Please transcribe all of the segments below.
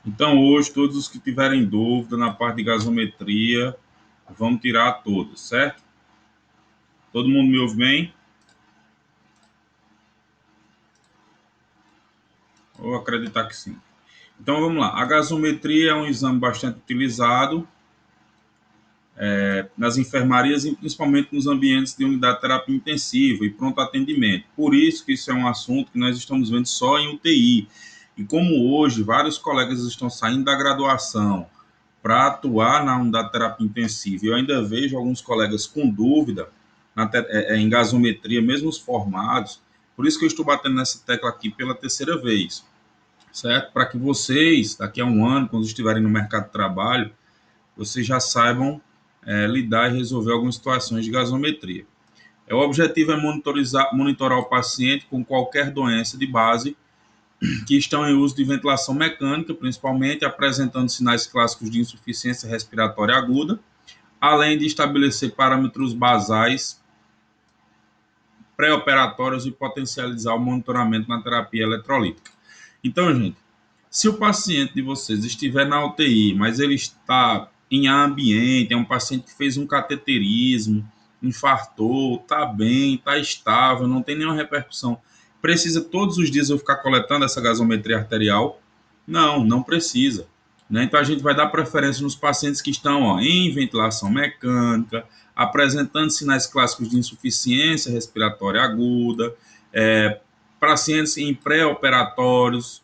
Então, hoje, todos os que tiverem dúvida na parte de gasometria, vamos tirar todas, certo? Todo mundo me ouve bem? Vou acreditar que sim. Então, vamos lá. A gasometria é um exame bastante utilizado nas enfermarias e principalmente nos ambientes de unidade de terapia intensiva e pronto atendimento. Por isso que isso é um assunto que nós estamos vendo só em UTI. E como hoje vários colegas estão saindo da graduação para atuar na unidade de terapia intensiva, eu ainda vejo alguns colegas com dúvida em gasometria, mesmo os formados. Por isso que eu estou batendo nessa tecla aqui pela terceira vez, certo? Para que vocês, daqui a um ano, quando estiverem no mercado de trabalho, vocês já saibam lidar e resolver algumas situações de gasometria. O objetivo é monitorar o paciente com qualquer doença de base que estão em uso de ventilação mecânica, principalmente apresentando sinais clássicos de insuficiência respiratória aguda, além de estabelecer parâmetros basais pré-operatórios e potencializar o monitoramento na terapia eletrolítica. Então, gente, se o paciente de vocês estiver na UTI, mas ele está em ambiente, é um paciente que fez um cateterismo, infartou, está bem, está estável, não tem nenhuma repercussão, precisa todos os dias eu ficar coletando essa gasometria arterial? Não, não precisa. Né? Então a gente vai dar preferência nos pacientes que estão em ventilação mecânica, apresentando sinais clássicos de insuficiência respiratória aguda, pacientes em pré-operatórios,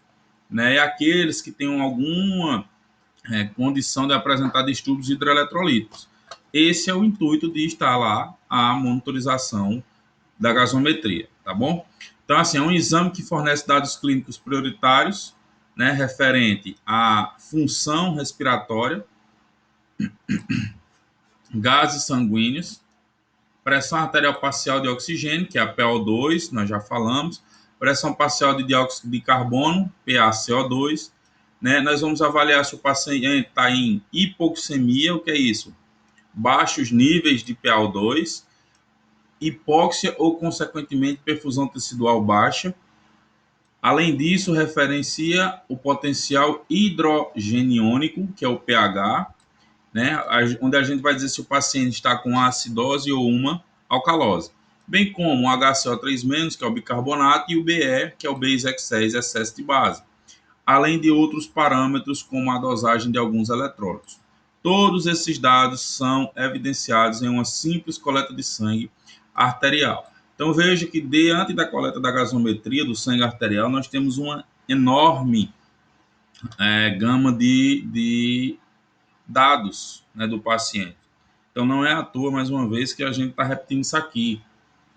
né, e aqueles que tenham alguma condição de apresentar distúrbios hidroeletrolíticos. Esse é o intuito de estar lá a monitorização da gasometria, tá bom? Então, assim, é um exame que fornece dados clínicos prioritários, né, referente à função respiratória, gases sanguíneos, pressão arterial parcial de oxigênio, que é a PO2, nós já falamos, pressão parcial de dióxido de carbono, PaCO2, né? Nós vamos avaliar se o paciente está em hipoxemia, o que é isso? Baixos níveis de PaO2, hipóxia ou, consequentemente, perfusão tecidual baixa. Além disso, referencia o potencial hidrogeniônico, que é o pH, né, onde a gente vai dizer se o paciente está com acidose ou uma alcalose, bem como o HCO3-, que é o bicarbonato, e o BE, que é o Base-X6, excesso de base, além de outros parâmetros como a dosagem de alguns eletrólitos. Todos esses dados são evidenciados em uma simples coleta de sangue arterial. Então veja que diante da coleta da gasometria do sangue arterial, nós temos uma enorme gama de dados, né, do paciente. Então não é à toa, mais uma vez, que a gente está repetindo isso aqui.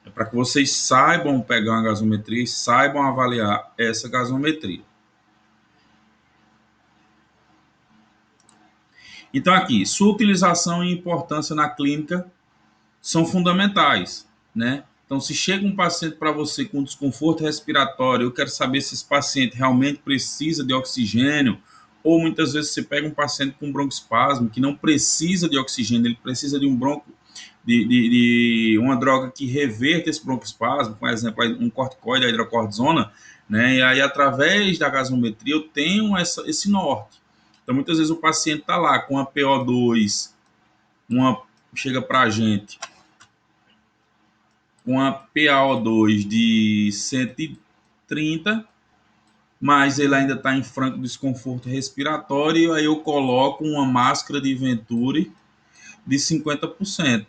É para que vocês saibam pegar uma gasometria e saibam avaliar essa gasometria. Então aqui, sua utilização e importância na clínica são fundamentais, né? Então, se chega um paciente para você com desconforto respiratório, eu quero saber se esse paciente realmente precisa de oxigênio, ou muitas vezes você pega um paciente com broncoespasmo que não precisa de oxigênio, ele precisa de um bronco, de uma droga que reverta esse broncoespasmo, por exemplo, um corticoide, a hidrocortisona, né? E aí, através da gasometria, eu tenho esse norte. Então, muitas vezes o paciente está lá com a PO2, chega para a gente com a PaO2 de 130, mas ele ainda está em franco desconforto respiratório, aí eu coloco uma máscara de Venturi de 50%.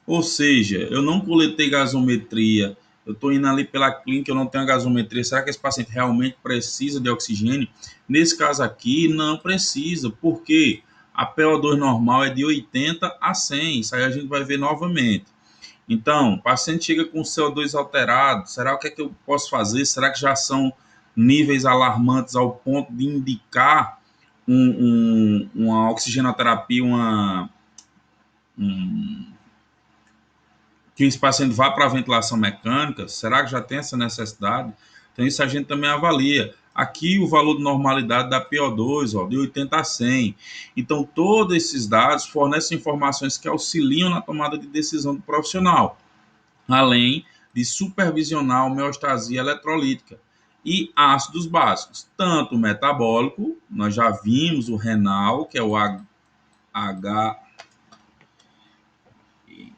Ou seja, eu não coletei gasometria, eu estou indo ali pela clínica, eu não tenho a gasometria, será que esse paciente realmente precisa de oxigênio? Nesse caso aqui, não precisa, porque a PO2 normal é de 80 a 100, isso aí a gente vai ver novamente. Então, o paciente chega com CO2 alterado, será o que é que eu posso fazer? Será que já são níveis alarmantes ao ponto de indicar uma oxigenoterapia, um, que esse paciente vá para a ventilação mecânica? Será que já tem essa necessidade? Então, isso a gente também avalia. Aqui, o valor de normalidade da PO2, de 80 a 100. Então, todos esses dados fornecem informações que auxiliam na tomada de decisão do profissional, além de supervisionar a homeostasia eletrolítica e ácidos básicos, tanto o metabólico, nós já vimos o renal, que é o H,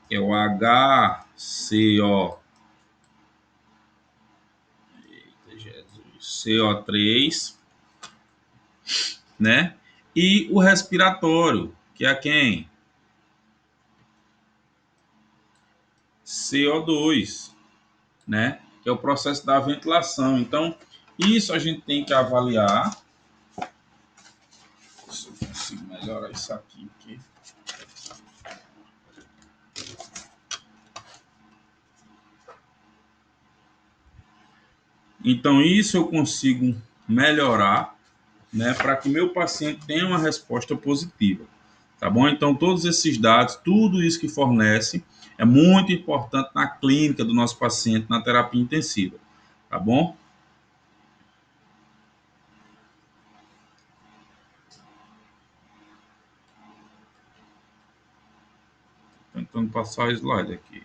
que é o HCO, CO3, né? E o respiratório, que é quem? CO2, né? Que é o processo da ventilação. Então, isso a gente tem que avaliar. Se eu consigo melhorar isso aqui. Então, isso eu consigo melhorar, né, para que meu paciente tenha uma resposta positiva. Tá bom? Então, todos esses dados, tudo isso que fornece, é muito importante na clínica do nosso paciente, na terapia intensiva. Tá bom? Tentando passar o slide aqui.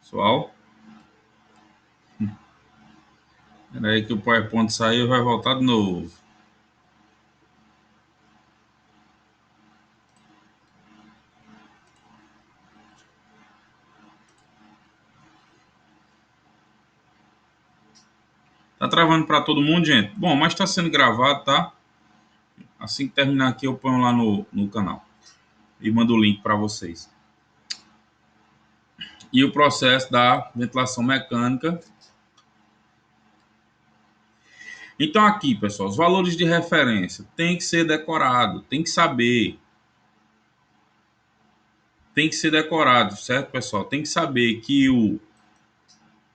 Pessoal, aí que o PowerPoint saiu, vai voltar de novo. Tá travando para todo mundo, gente? Bom, mas está sendo gravado, tá? Assim que terminar aqui, eu ponho lá no canal e mando o link para vocês. E o processo da ventilação mecânica. Então, aqui, pessoal, os valores de referência tem que ser decorado, tem que saber. Tem que ser decorado, certo, pessoal? Tem que saber que o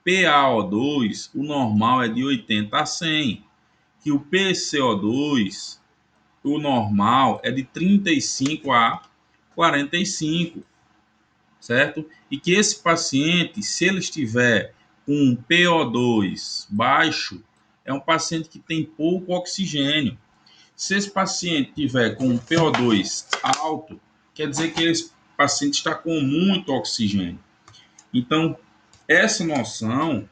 PaO2, o normal é de 80 a 100, que o PCO2, o normal é de 35 a 45, certo? E que esse paciente, se ele estiver com um PO2 baixo, é um paciente que tem pouco oxigênio. Se esse paciente tiver com um PO2 alto, quer dizer que esse paciente está com muito oxigênio. Então, essa noção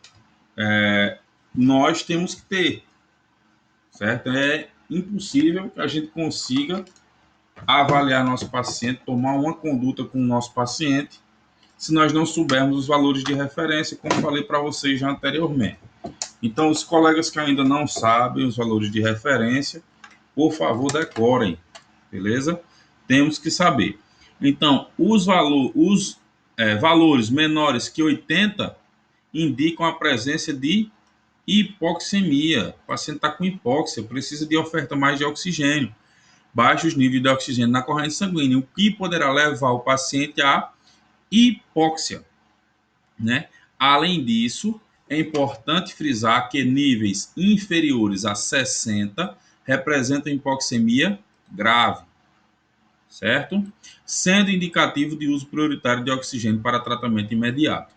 nós temos que ter, certo? É impossível que a gente consiga avaliar nosso paciente, tomar uma conduta com o nosso paciente, se nós não soubermos os valores de referência, como falei para vocês já anteriormente. Então, os colegas que ainda não sabem os valores de referência, por favor, decorem, beleza? Temos que saber. Então, os valores menores que 80 indicam a presença de hipoxemia. O paciente está com hipóxia, precisa de oferta mais de oxigênio. Baixos níveis de oxigênio na corrente sanguínea, o que poderá levar o paciente à hipóxia, né? Além disso, é importante frisar que níveis inferiores a 60 representam hipoxemia grave, certo? Sendo indicativo de uso prioritário de oxigênio para tratamento imediato.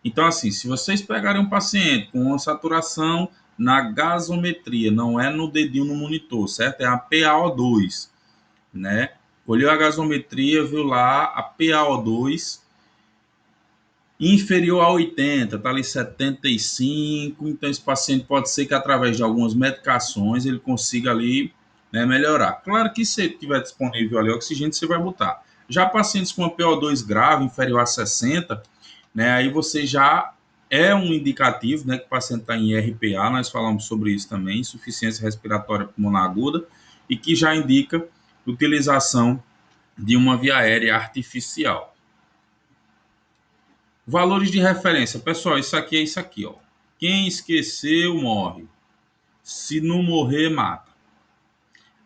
Então, assim, se vocês pegarem um paciente com uma saturação na gasometria, não é no dedinho no monitor, certo? É a PaO2, né? Olhou a gasometria, viu lá a PaO2 inferior a 80, tá ali 75, então esse paciente pode ser que através de algumas medicações ele consiga ali, né, melhorar. Claro que se tiver disponível ali oxigênio, você vai botar. Já pacientes com PO2 grave, inferior a 60, né, aí você já é um indicativo, né, que o paciente está em RPA, nós falamos sobre isso também, insuficiência respiratória pulmonar aguda, e que já indica utilização de uma via aérea artificial. Valores de referência. Pessoal, isso aqui é isso aqui, ó. Quem esqueceu, morre. Se não morrer, mata.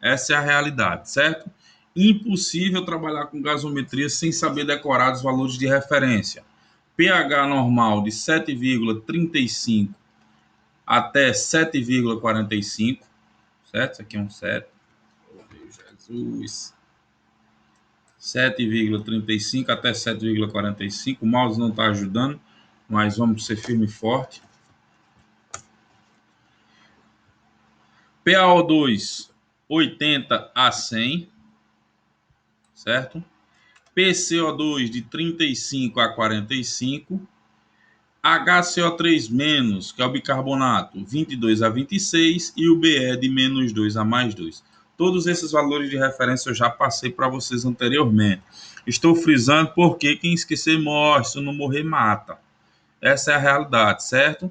Essa é a realidade, certo? Impossível trabalhar com gasometria sem saber decorar os valores de referência. pH normal de 7,35 até 7,45, certo? Isso aqui é um 7. Oh, meu Jesus. 7,35 até 7,45. O mouse não está ajudando, mas vamos ser firme e forte. PaO2, 80 a 100. certo? PCO2 de 35 a 45, HCO3-, que é o bicarbonato, 22 a 26 e o BE de -2 a +2. Todos esses valores de referência eu já passei para vocês anteriormente. Estou frisando porque quem esquecer morre, se não morrer mata. Essa é a realidade, certo?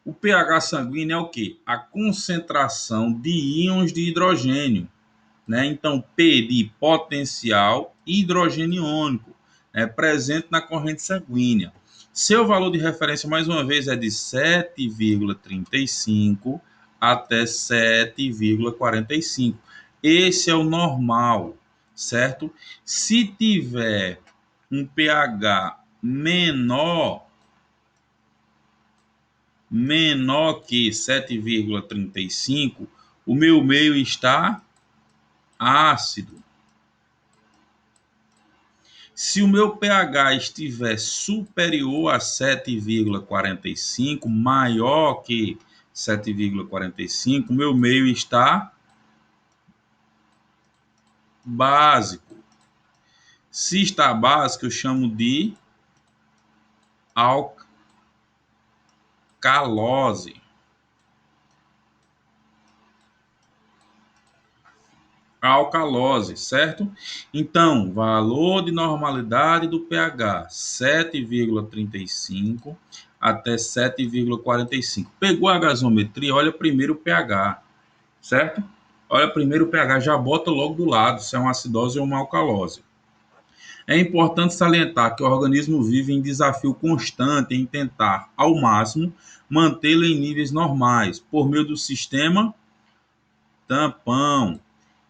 O pH sanguíneo é o quê? A concentração de íons de hidrogênio, né? Então, P de potencial hidrogênio iônico, né? Presente na corrente sanguínea. Seu valor de referência, mais uma vez, é de 7,35 até 7,45. Esse é o normal, certo? Se tiver um pH menor que 7,35, o meu meio está ácido. Se o meu pH estiver superior a 7,45, maior que 7,45, o meu meio está básico. Se está básico, eu chamo de alcalose. Alcalose, certo? Então, valor de normalidade do pH, 7,35 até 7,45. Pegou a gasometria, olha primeiro o pH, certo? Olha primeiro o pH, já bota logo do lado se é uma acidose ou uma alcalose. É importante salientar que o organismo vive em desafio constante em tentar, ao máximo, mantê-lo em níveis normais, por meio do sistema tampão.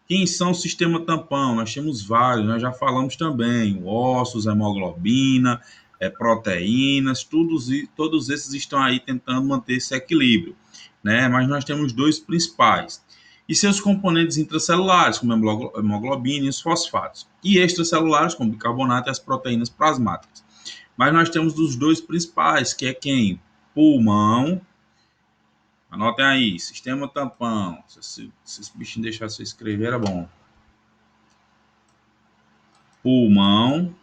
Quem são o sistema tampão? Nós temos vários, nós já falamos também, ossos, hemoglobina, proteínas, todos esses estão aí tentando manter esse equilíbrio, né? Mas nós temos dois principais. E seus componentes intracelulares, como a hemoglobina e os fosfatos. E extracelulares, como o bicarbonato e as proteínas plasmáticas. Mas nós temos os dois principais, que é quem? Pulmão. Anotem aí, sistema tampão. Se esse bichinho deixasse eu escrever, era bom. Pulmão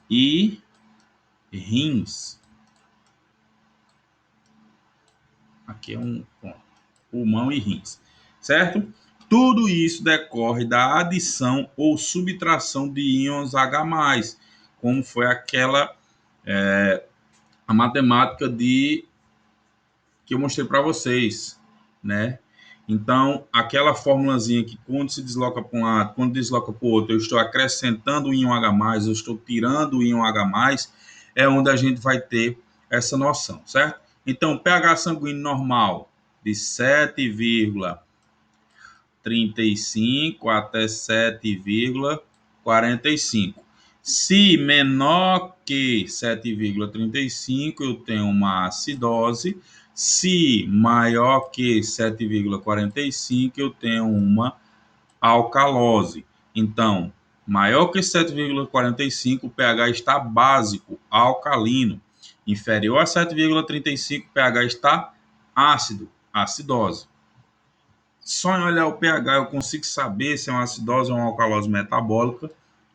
e rins. Aqui é um ponto. Pulmão e rins, certo? Tudo isso decorre da adição ou subtração de íons H+, como foi aquela a matemática que eu mostrei para vocês, né? Então, aquela formulazinha que quando se desloca para um lado, quando desloca para o outro, eu estou acrescentando o íon H+, eu estou tirando o íon H+, é onde a gente vai ter essa noção, certo? Então, pH sanguíneo normal de 7,35 até 7,45. Se menor que 7,35, eu tenho uma acidose. Se maior que 7,45, eu tenho uma alcalose. Então, maior que 7,45, o pH está básico, alcalino. Inferior a 7,35, o pH está ácido, acidose. Só em olhar o pH eu consigo saber se é uma acidose ou uma alcalose metabólica?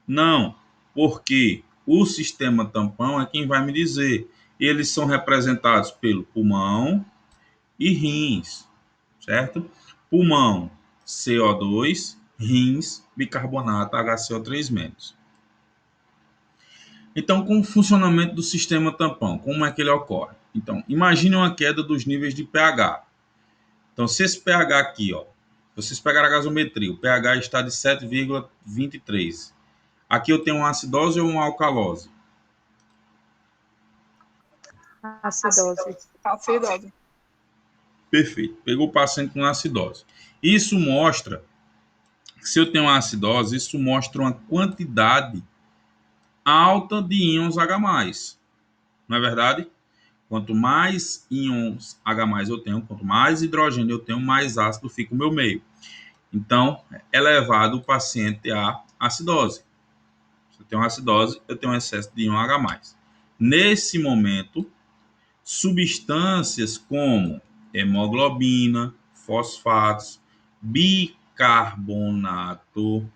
Não, porque o sistema tampão é quem vai me dizer. Eles são representados pelo pulmão e rins, certo? Pulmão, CO2, rins, bicarbonato, HCO3-. Então, como o funcionamento do sistema tampão? Como é que ele ocorre? Então, imagine uma queda dos níveis de pH. Então, se esse pH aqui, ó, vocês pegaram a gasometria, o pH está de 7,23. Aqui eu tenho uma acidose ou uma alcalose? Acidose. Acidose. Perfeito. Pegou o paciente com acidose. Isso mostra, se eu tenho uma acidose, isso mostra uma quantidade alta de íons H+. Não é verdade? Quanto mais íons H+ eu tenho, quanto mais hidrogênio eu tenho, mais ácido fica o meu meio. Então, é levado o paciente à acidose. Se eu tenho acidose, eu tenho um excesso de íon H+. Nesse momento, substâncias como hemoglobina, fosfatos, bicarbonato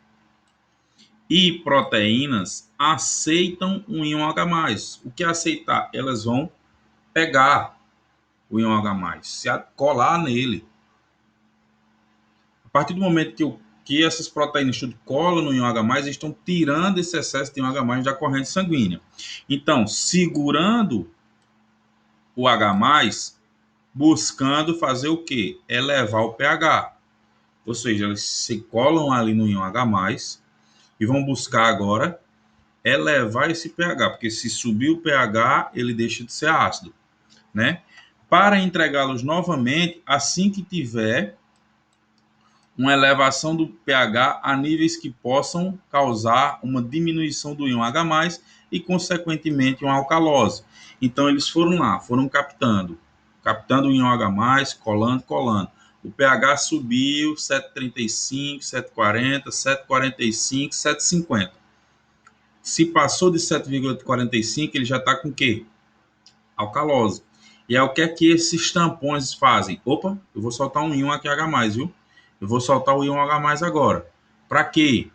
e proteínas aceitam o íon H+. O que aceitar? Elas vão pegar o íon H+, se colar nele. A partir do momento que essas proteínas tudo colam no íon H+, eles estão tirando esse excesso de íon H+ da corrente sanguínea. Então, segurando o H+, buscando fazer o quê? Elevar o pH. Ou seja, eles se colam ali no íon H+, e vão buscar agora elevar esse pH, porque se subir o pH, ele deixa de ser ácido, né? Para entregá-los novamente, assim que tiver uma elevação do pH a níveis que possam causar uma diminuição do íon H+, e, consequentemente, uma alcalose. Então, eles foram lá, foram captando o íon H+, colando. O pH subiu 7,35, 7,40, 7,45, 7,50. Se passou de 7,45, ele já está com o quê? Alcalose. E é o que é que esses tampões fazem? Opa, eu vou soltar um íon aqui H+, viu? Eu vou soltar o íon H+ agora. Para quê?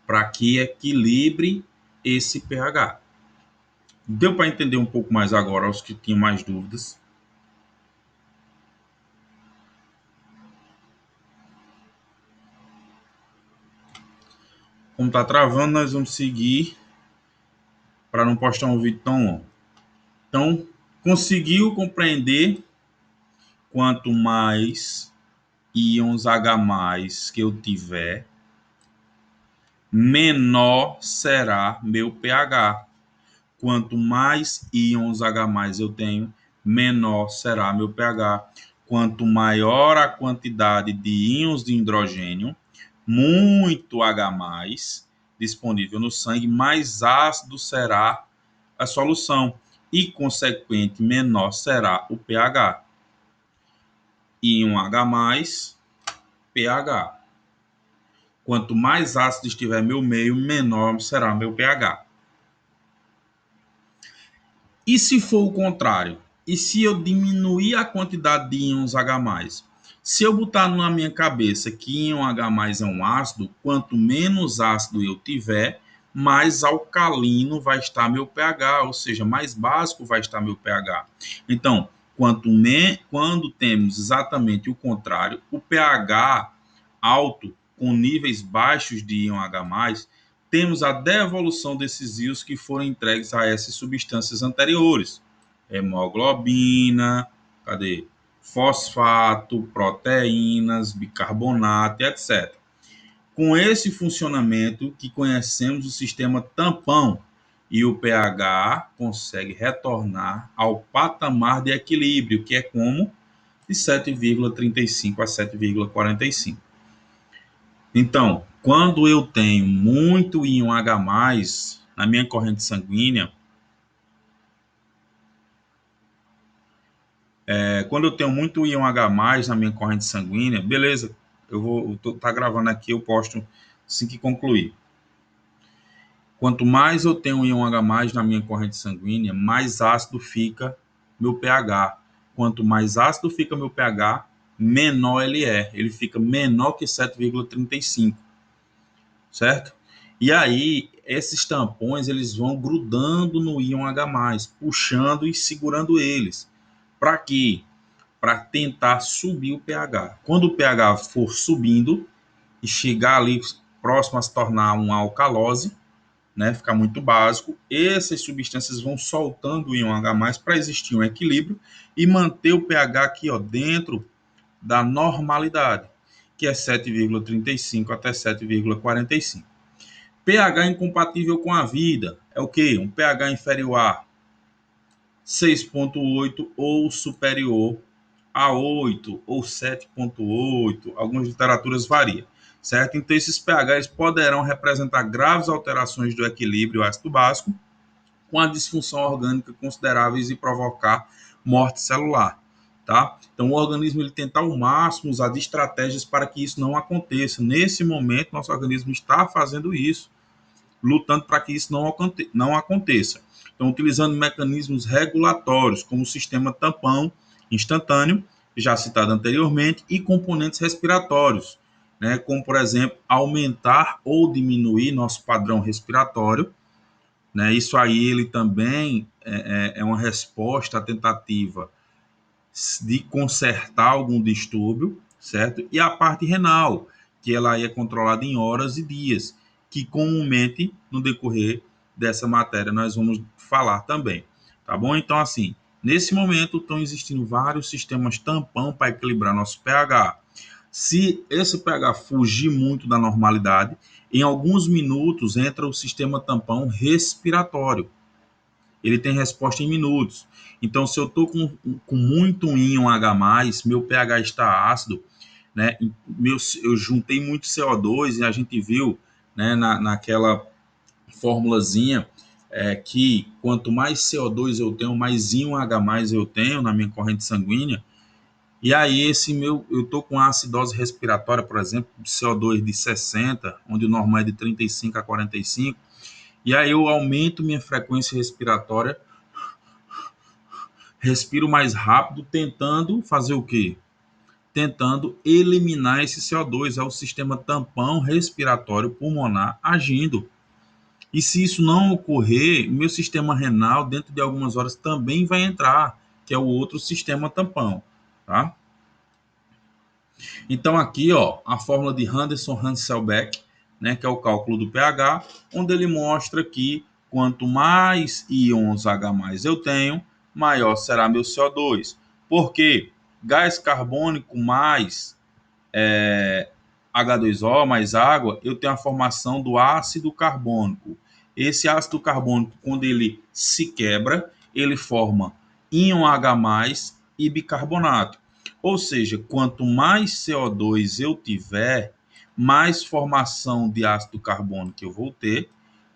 Para que equilibre esse pH. Deu para entender um pouco mais agora, aos que tinham mais dúvidas? Como está travando, nós vamos seguir para não postar um vídeo tão longo. Então, conseguiu compreender? Quanto mais íons H+ que eu tiver, menor será meu pH. Quanto mais íons H+ eu tenho, menor será meu pH. Quanto maior a quantidade de íons de hidrogênio, muito H+ disponível no sangue, mais ácido será a solução e, consequente, menor será o pH. Íon H+, pH. Quanto mais ácido estiver meu meio, menor será meu pH. E se for o contrário? E se eu diminuir a quantidade de íons H+? Se eu botar na minha cabeça que íon H+ é um ácido, quanto menos ácido eu tiver, mais alcalino vai estar meu pH, ou seja, mais básico vai estar meu pH. Então, quando temos exatamente o contrário, o pH alto com níveis baixos de íon H+, temos a devolução desses íons que foram entregues a essas substâncias anteriores. Hemoglobina, fosfato, proteínas, bicarbonato, etc. Com esse funcionamento que conhecemos o sistema tampão, e o pH consegue retornar ao patamar de equilíbrio, que é como de 7,35 a 7,45. Então, quando eu tenho muito íon H+ na minha corrente sanguínea, quando eu tenho muito íon H+ na minha corrente sanguínea, beleza, tá gravando aqui, eu posto assim que concluir. Quanto mais eu tenho íon H+ na minha corrente sanguínea, mais ácido fica meu pH. Quanto mais ácido fica meu pH, menor ele é. Ele fica menor que 7,35. Certo? E aí, esses tampões, eles vão grudando no íon H+, puxando e segurando eles. Para quê? Para tentar subir o pH. Quando o pH for subindo e chegar ali próximo a se tornar uma alcalose, né, ficar muito básico, essas substâncias vão soltando o íon H+ para existir um equilíbrio e manter o pH aqui, ó, dentro da normalidade, que é 7,35 até 7,45. pH incompatível com a vida é o quê? Um pH inferior a 6,8 ou superior a 8 ou 7,8. Algumas literaturas variam, certo? Então, esses pHs poderão representar graves alterações do equilíbrio ácido-básico com a disfunção orgânica consideráveis e provocar morte celular. Tá? Então, o organismo ele tenta ao máximo usar de estratégias para que isso não aconteça. Nesse momento, nosso organismo está fazendo isso, lutando para que isso não aconteça. Então, utilizando mecanismos regulatórios, como o sistema tampão instantâneo, já citado anteriormente, e componentes respiratórios, né, como, por exemplo, aumentar ou diminuir nosso padrão respiratório, né, isso aí ele também é uma resposta à tentativa de consertar algum distúrbio, certo? E a parte renal, que ela é controlada em horas e dias, que comumente no decorrer dessa matéria nós vamos falar também, tá bom? Então, assim, nesse momento estão existindo vários sistemas tampão para equilibrar nosso pH. Se esse pH fugir muito da normalidade, em alguns minutos entra o sistema tampão respiratório, ele tem resposta em minutos. Então, se eu estou com muito íon H+, meu pH está ácido, né? Eu juntei muito CO2 e a gente viu, né, naquela formulazinha que quanto mais CO2 eu tenho, mais íon H+ eu tenho na minha corrente sanguínea. E aí eu tô com acidose respiratória, por exemplo, CO2 de 60, onde o normal é de 35 a 45, e aí eu aumento minha frequência respiratória, respiro mais rápido, tentando fazer o quê? Tentando eliminar esse CO2, é o sistema tampão respiratório pulmonar agindo. E se isso não ocorrer, meu sistema renal, dentro de algumas horas, também vai entrar, que é o outro sistema tampão, tá? Então aqui, ó, a fórmula de Henderson-Hasselbalch, né, que é o cálculo do pH, onde ele mostra que quanto mais íons H+ eu tenho, maior será meu CO2. Por quê? Gás carbônico mais H2O mais água, eu tenho a formação do ácido carbônico. Esse ácido carbônico, quando ele se quebra, ele forma íon H+ e bicarbonato. Ou seja, quanto mais CO2 eu tiver, mais formação de ácido carbônico eu vou ter.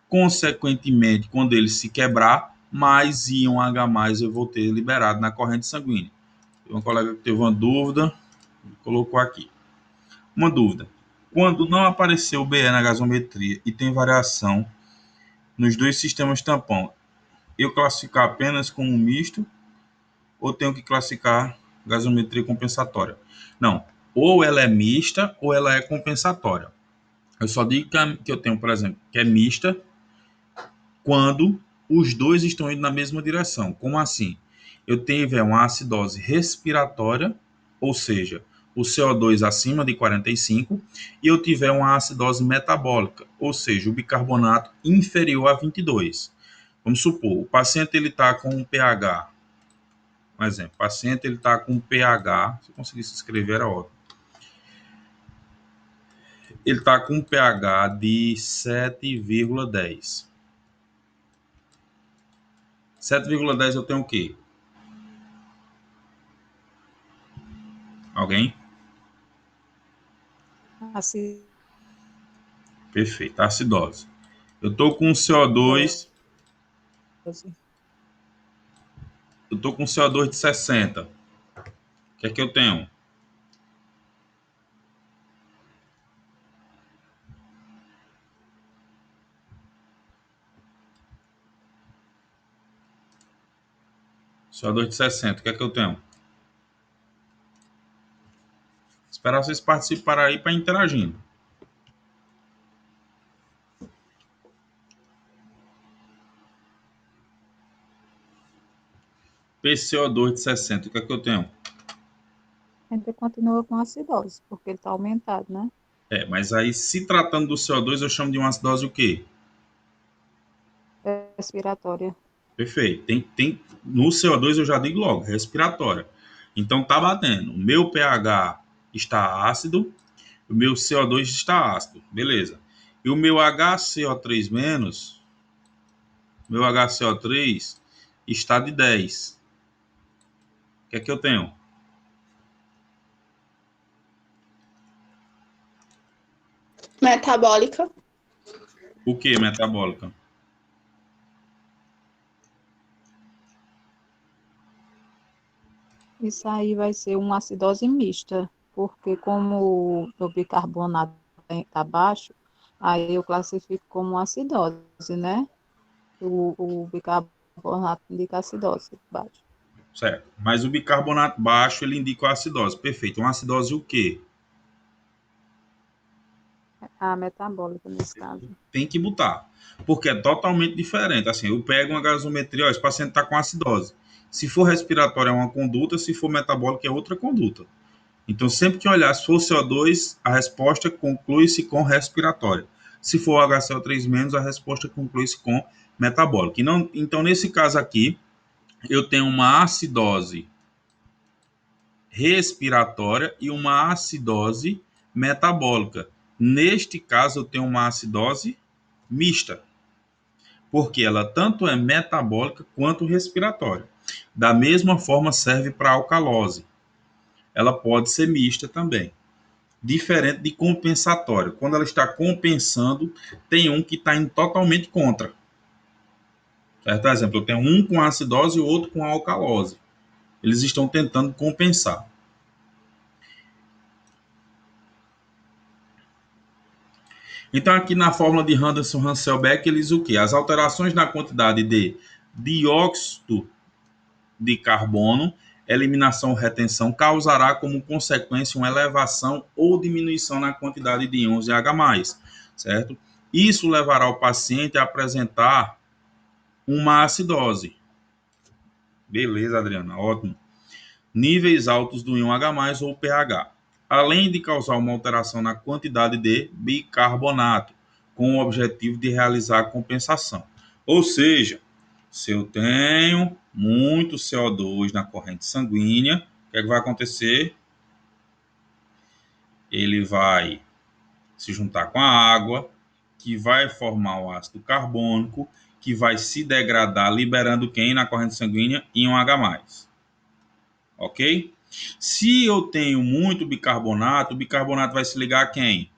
Consequentemente, quando ele se quebrar, mais íon H+ eu vou ter liberado na corrente sanguínea. Tem uma colega que teve uma dúvida, colocou aqui. Uma dúvida. Quando não apareceu o BE na gasometria e tem variação nos dois sistemas tampão, eu classificar apenas como misto ou tenho que classificar gasometria compensatória? Não. Ou ela é mista ou ela é compensatória. Eu só digo que eu tenho, por exemplo, que é mista quando os dois estão indo na mesma direção. Como assim? Eu tive uma acidose respiratória, ou seja, o CO2 acima de 45, e eu tiver uma acidose metabólica, ou seja, o bicarbonato inferior a 22. Vamos supor, o paciente ele está com um pH, um exemplo, o paciente ele está com um pH, se eu conseguisse escrever era ótimo, ele está com um pH de 7,10. 7,10 eu tenho o quê? Alguém? Acidose. Perfeito, acidose. Eu estou com CO2, eu tô com CO2 de 60. O que é que eu tenho? CO2 de 60. O que é que eu tenho? Esperar vocês participarem aí para interagindo. PCO2 de 60. O que é que eu tenho? Ainda continua com acidose, porque ele está aumentado, né? Mas aí, se tratando do CO2, eu chamo de uma acidose o quê? Respiratória. Perfeito. No CO2 eu já digo logo, respiratória. Então tá batendo. O meu pH está ácido, o meu CO2 está ácido. Beleza. E o meu HCO3 menos, meu HCO3 está de 10. O que é que eu tenho? Metabólica. O que metabólica? Isso aí vai ser uma acidose mista, porque como o bicarbonato está baixo, aí eu classifico como uma acidose, né? O bicarbonato indica acidose baixa. Certo. Mas o bicarbonato baixo, ele indica a acidose. Perfeito. Uma acidose o quê? A metabólica, nesse caso. Tem que botar, porque é totalmente diferente. Assim, eu pego uma gasometria, ó, esse paciente está com acidose. Se for respiratória é uma conduta, se for metabólica é outra conduta. Então, sempre que olhar, se for CO2, a resposta conclui-se com respiratória. Se for HCO3-, a resposta conclui-se com metabólica. E não, então, nesse caso aqui, eu tenho uma acidose respiratória e uma acidose metabólica. Neste caso, eu tenho uma acidose mista, porque ela tanto é metabólica quanto respiratória. Da mesma forma, serve para a alcalose. Ela pode ser mista também. Diferente de compensatório. Quando ela está compensando, tem um que está indo totalmente contra. Certo? Por exemplo, eu tenho um com acidose e o outro com alcalose. Eles estão tentando compensar. Então, aqui na fórmula de Henderson-Hasselbalch, eles o quê? As alterações na quantidade de dióxido de carbono, eliminação ou retenção, causará como consequência uma elevação ou diminuição na quantidade de íons de H+, certo? Isso levará o paciente a apresentar uma acidose. Beleza, Adriana, ótimo. Níveis altos do íon H+, ou pH, além de causar uma alteração na quantidade de bicarbonato, com o objetivo de realizar a compensação. Ou seja, se eu tenho muito CO2 na corrente sanguínea, o que é que vai acontecer? Ele vai se juntar com a água, que vai formar o ácido carbônico, que vai se degradar, liberando quem na corrente sanguínea? Íon H+. Ok? Se eu tenho muito bicarbonato, o bicarbonato vai se ligar a quem?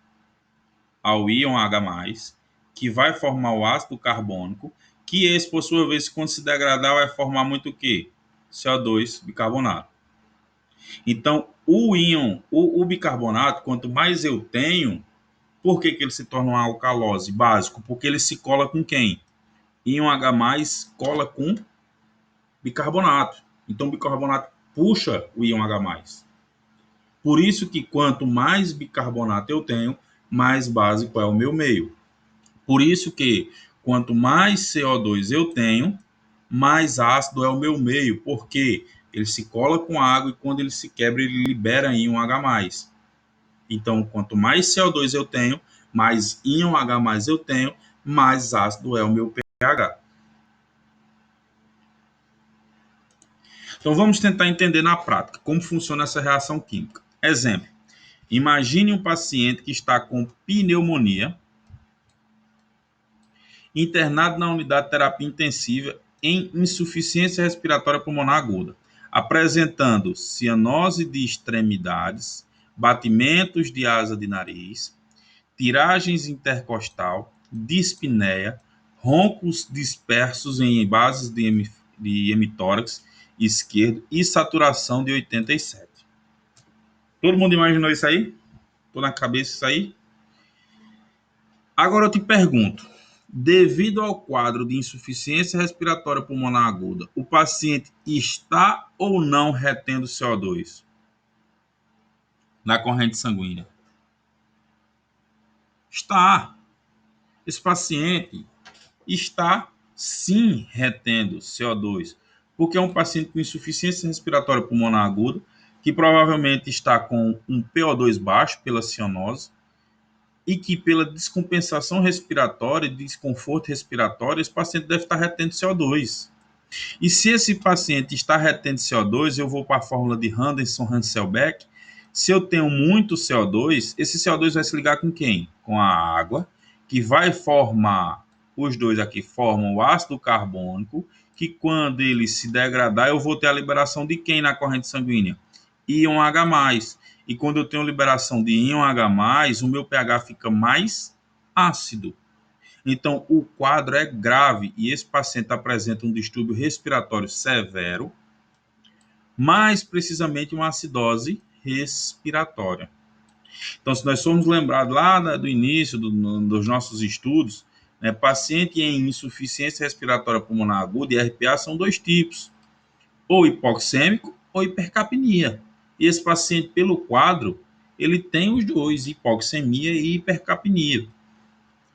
Ao íon H+, que vai formar o ácido carbônico, que esse, por sua vez, quando se degradar, vai formar muito o quê? CO2, bicarbonato. Então, o íon, o bicarbonato, quanto mais eu tenho, por que ele se torna uma alcalose? Básico, porque ele se cola com quem? Íon H+, cola com bicarbonato. Então, o bicarbonato puxa o íon H+. Por isso que quanto mais bicarbonato eu tenho, mais básico é o meu meio. Por isso que quanto mais CO2 eu tenho, mais ácido é o meu meio, porque ele se cola com a água e quando ele se quebra, ele libera íon H+. Então, quanto mais CO2 eu tenho, mais íon H+ eu tenho, mais ácido é o meu pH. Então, vamos tentar entender na prática como funciona essa reação química. Exemplo: imagine um paciente que está com pneumonia, internado na unidade de terapia intensiva em insuficiência respiratória pulmonar aguda, apresentando cianose de extremidades, batimentos de asa de nariz, tiragens intercostal, dispneia, roncos dispersos em bases de hemitórax esquerdo e saturação de 87. Todo mundo imaginou isso aí? Tô na cabeça isso aí? Agora eu te pergunto, devido ao quadro de insuficiência respiratória pulmonar aguda, o paciente está ou não retendo CO2 na corrente sanguínea? Está. Esse paciente está sim retendo CO2, porque é um paciente com insuficiência respiratória pulmonar aguda, que provavelmente está com um PO2 baixo pela cianose, e que pela descompensação respiratória, desconforto respiratório, esse paciente deve estar retendo CO2. E se esse paciente está retendo CO2, eu vou para a fórmula de Henderson-Hasselbalch. Se eu tenho muito CO2, esse CO2 vai se ligar com quem? Com a água, que vai formar, os dois aqui formam o ácido carbônico, que quando ele se degradar, eu vou ter a liberação de quem na corrente sanguínea? Íon H+. E quando eu tenho liberação de íon H+, o meu pH fica mais ácido. Então, o quadro é grave e esse paciente apresenta um distúrbio respiratório severo, mais precisamente uma acidose respiratória. Então, se nós formos lembrados lá do início dos nossos estudos, né, paciente em insuficiência respiratória pulmonar aguda e RPA são dois tipos, ou hipoxêmico ou hipercapnia. E esse paciente, pelo quadro, ele tem os dois, hipoxemia e hipercapnia,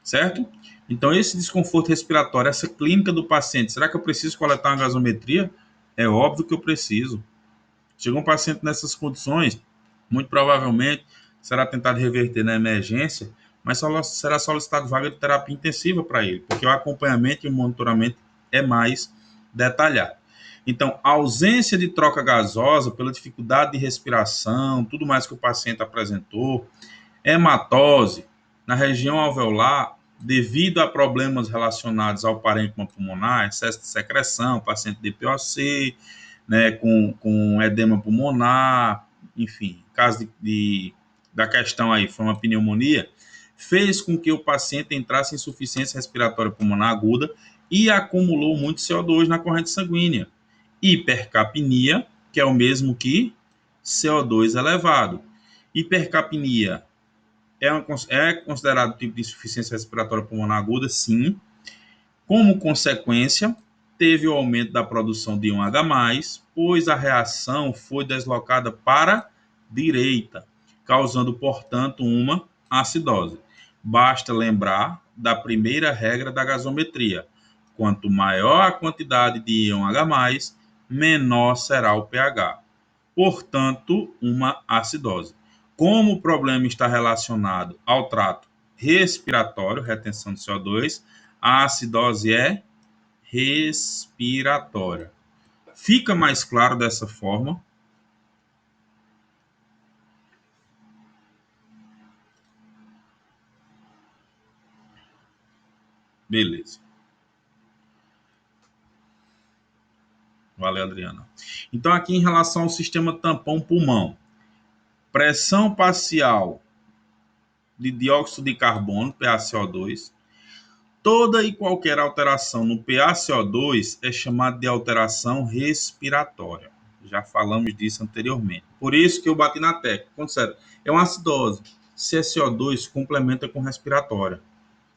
certo? Então, esse desconforto respiratório, essa clínica do paciente, será que eu preciso coletar uma gasometria? É óbvio que eu preciso. Chegou um paciente nessas condições, muito provavelmente será tentado reverter na emergência, mas só será solicitado vaga de terapia intensiva para ele, porque o acompanhamento e o monitoramento é mais detalhado. Então, a ausência de troca gasosa pela dificuldade de respiração, tudo mais que o paciente apresentou, hematose na região alveolar, devido a problemas relacionados ao parênquima pulmonar, excesso de secreção, paciente de POC, né, com edema pulmonar, enfim, caso da questão aí foi uma pneumonia, fez com que o paciente entrasse em insuficiência respiratória pulmonar aguda e acumulou muito CO2 na corrente sanguínea. Hipercapnia, que é o mesmo que CO2 elevado. Hipercapnia é considerado tipo de insuficiência respiratória pulmonar aguda? Sim. Como consequência, teve o aumento da produção de 1H+, pois a reação foi deslocada para a direita, causando, portanto, uma acidose. Basta lembrar da primeira regra da gasometria. Quanto maior a quantidade de íon H+, menor será o pH. Portanto, uma acidose. Como o problema está relacionado ao trato respiratório, retenção de CO2, a acidose é respiratória. Fica mais claro dessa forma? Beleza. Valeu, Adriana. Então, aqui em relação ao sistema tampão-pulmão, pressão parcial de dióxido de carbono, PaCO2, toda e qualquer alteração no PaCO2 é chamada de alteração respiratória. Já falamos disso anteriormente. Por isso que eu bati na tecla. Sério, é uma acidose. Se é CO2, complementa com respiratória.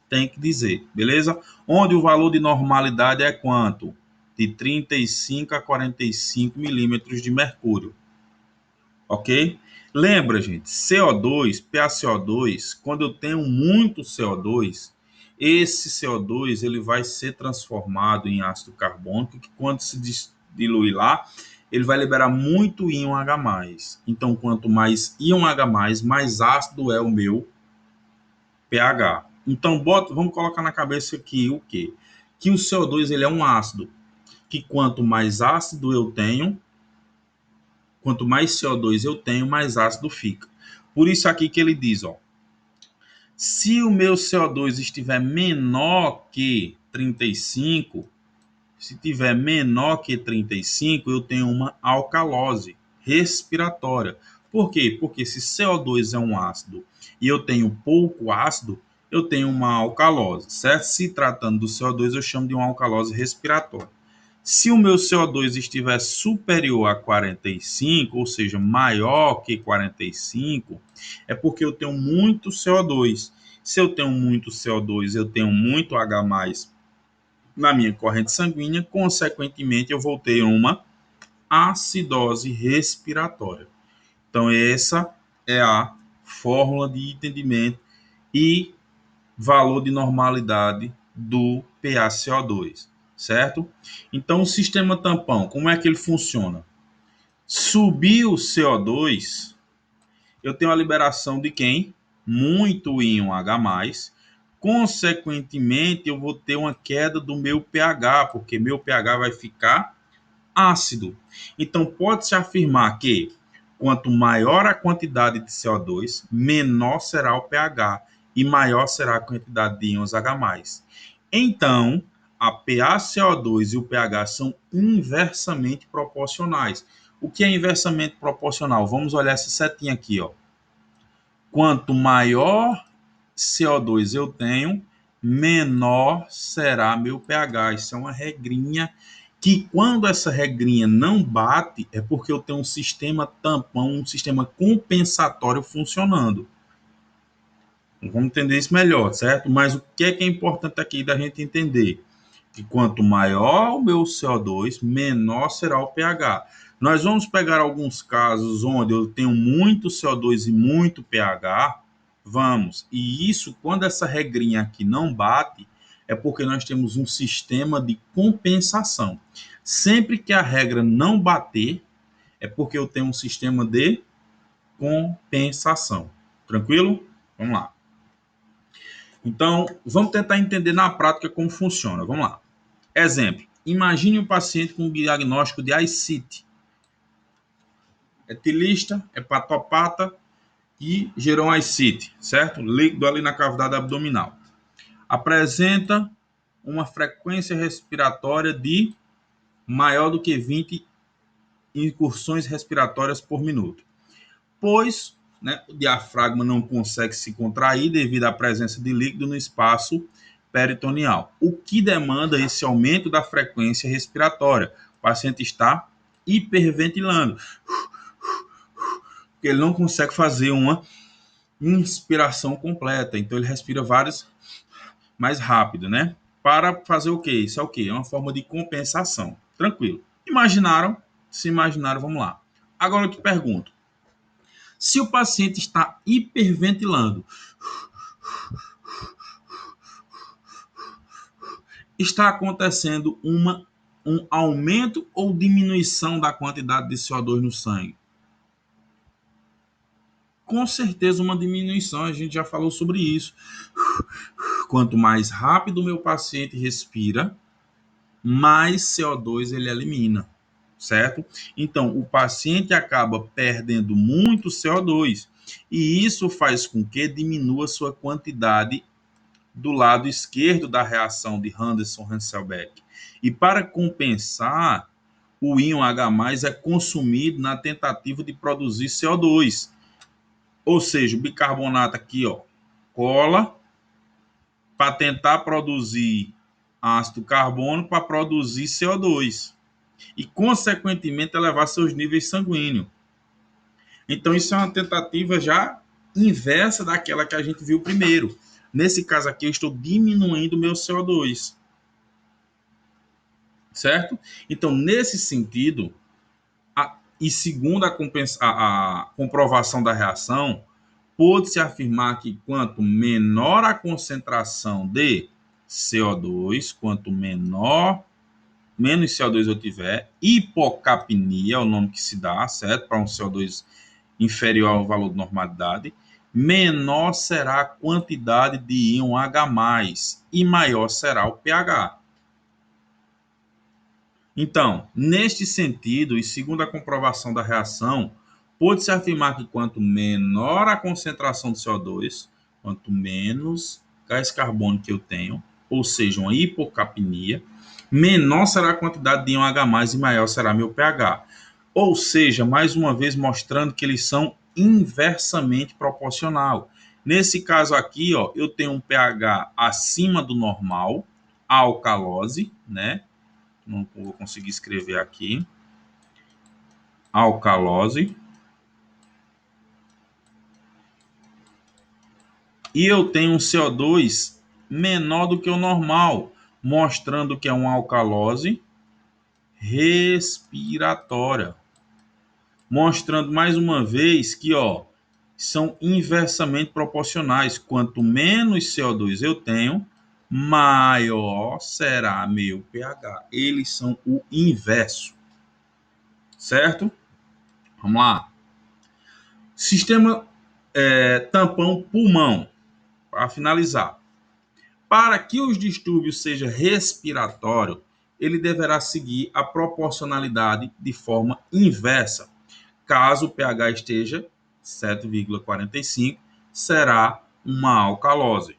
Tem que dizer, beleza? Onde o valor de normalidade é quanto? De 35 a 45 milímetros de mercúrio. Ok? Lembra, gente, CO2, PaCO2, quando eu tenho muito CO2, esse CO2 ele vai ser transformado em ácido carbônico, que quando se diluir lá, ele vai liberar muito íon H+. Então, quanto mais íon H+, mais ácido é o meu pH. Então, vamos colocar na cabeça aqui o quê? Que o CO2 ele é um ácido, que quanto mais ácido eu tenho, quanto mais CO2 eu tenho, mais ácido fica. Por isso aqui que ele diz, ó, se o meu CO2 estiver menor que 35, se tiver menor que 35, eu tenho uma alcalose respiratória. Por quê? Porque se CO2 é um ácido e eu tenho pouco ácido, eu tenho uma alcalose, certo? Se tratando do CO2, eu chamo de uma alcalose respiratória. Se o meu CO2 estiver superior a 45, ou seja, maior que 45, é porque eu tenho muito CO2. Se eu tenho muito CO2, eu tenho muito H+, na minha corrente sanguínea, consequentemente, eu vou ter uma acidose respiratória. Então, essa é a fórmula de entendimento e valor de normalidade do PaCO2, certo? Então, o sistema tampão, como é que ele funciona? Subiu o CO2, eu tenho a liberação de quem? Muito íon H+, consequentemente, eu vou ter uma queda do meu pH, porque meu pH vai ficar ácido. Então, pode-se afirmar que quanto maior a quantidade de CO2, menor será o pH e maior será a quantidade de íons H+. Então, a PaCO2 e o pH são inversamente proporcionais. O que é inversamente proporcional? Vamos olhar essa setinha aqui, ó. Quanto maior CO2 eu tenho, menor será meu pH. Isso é uma regrinha que, quando essa regrinha não bate, é porque eu tenho um sistema tampão, um sistema compensatório funcionando. Vamos entender isso melhor, certo? Mas o que é importante aqui da gente entender? que quanto maior o meu CO2, menor será o pH. Nós vamos pegar alguns casos onde eu tenho muito CO2 e muito pH, vamos. E isso, quando essa regrinha aqui não bate, é porque nós temos um sistema de compensação. Sempre que a regra não bater, é porque eu tenho um sistema de compensação. Tranquilo? Vamos lá. Então, vamos tentar entender na prática como funciona. Vamos lá. Exemplo. Imagine um paciente com diagnóstico de ascite. Etilista, hepatopata e gerou um ascite, certo? Líquido ali na cavidade abdominal. Apresenta uma frequência respiratória de maior do que 20 incursões respiratórias por minuto. Pois, né, o diafragma não consegue se contrair devido à presença de líquido no espaço peritoneal, o que demanda esse aumento da frequência respiratória. O paciente está hiperventilando, porque ele não consegue fazer uma inspiração completa, então ele respira vários mais rápido, né? Para fazer o quê? Isso é o quê? É uma forma de compensação. Tranquilo. Imaginaram? Se imaginaram, vamos lá. Agora eu te pergunto, se o paciente está hiperventilando, está acontecendo um aumento ou diminuição da quantidade de CO2 no sangue? Com certeza uma diminuição, a gente já falou sobre isso. Quanto mais rápido o meu paciente respira, mais CO2 ele elimina, certo? Então, o paciente acaba perdendo muito CO2 e isso faz com que diminua sua quantidade do lado esquerdo da reação de Henderson-Hasselbalch. E para compensar, o íon H+ é consumido na tentativa de produzir CO2. Ou seja, o bicarbonato aqui, ó, cola para tentar produzir ácido carbono para produzir CO2 e, consequentemente, elevar seus níveis sanguíneos. Então, isso é uma tentativa já inversa daquela que a gente viu primeiro. Nesse caso aqui, eu estou diminuindo o meu CO2. Certo? Então, nesse sentido, e segundo a comprovação da reação, pode-se afirmar que quanto menor a concentração de CO2, quanto menos CO2 eu tiver, hipocapnia é o nome que se dá, certo? Para um CO2 inferior ao valor de normalidade, menor será a quantidade de íon H+, e maior será o pH. Então, neste sentido, e segundo a comprovação da reação, pode-se afirmar que quanto menor a concentração de CO2, quanto menos gás carbônico eu tenho, ou seja, uma hipocapnia, menor será a quantidade de íon H+, e maior será meu pH. Ou seja, mais uma vez mostrando que eles são inversamente proporcional. Nesse caso aqui, ó, eu tenho um pH acima do normal, alcalose, né? Não vou conseguir escrever aqui, alcalose. E eu tenho um CO2 menor do que o normal, mostrando que é uma alcalose respiratória. Mostrando mais uma vez que, ó, são inversamente proporcionais. Quanto menos CO2 eu tenho, maior será meu pH. Eles são o inverso. Certo? Vamos lá. Sistema tampão pulmão. Para finalizar. Para que os distúrbios sejam respiratórios, ele deverá seguir a proporcionalidade de forma inversa. Caso o pH esteja 7,45, será uma alcalose.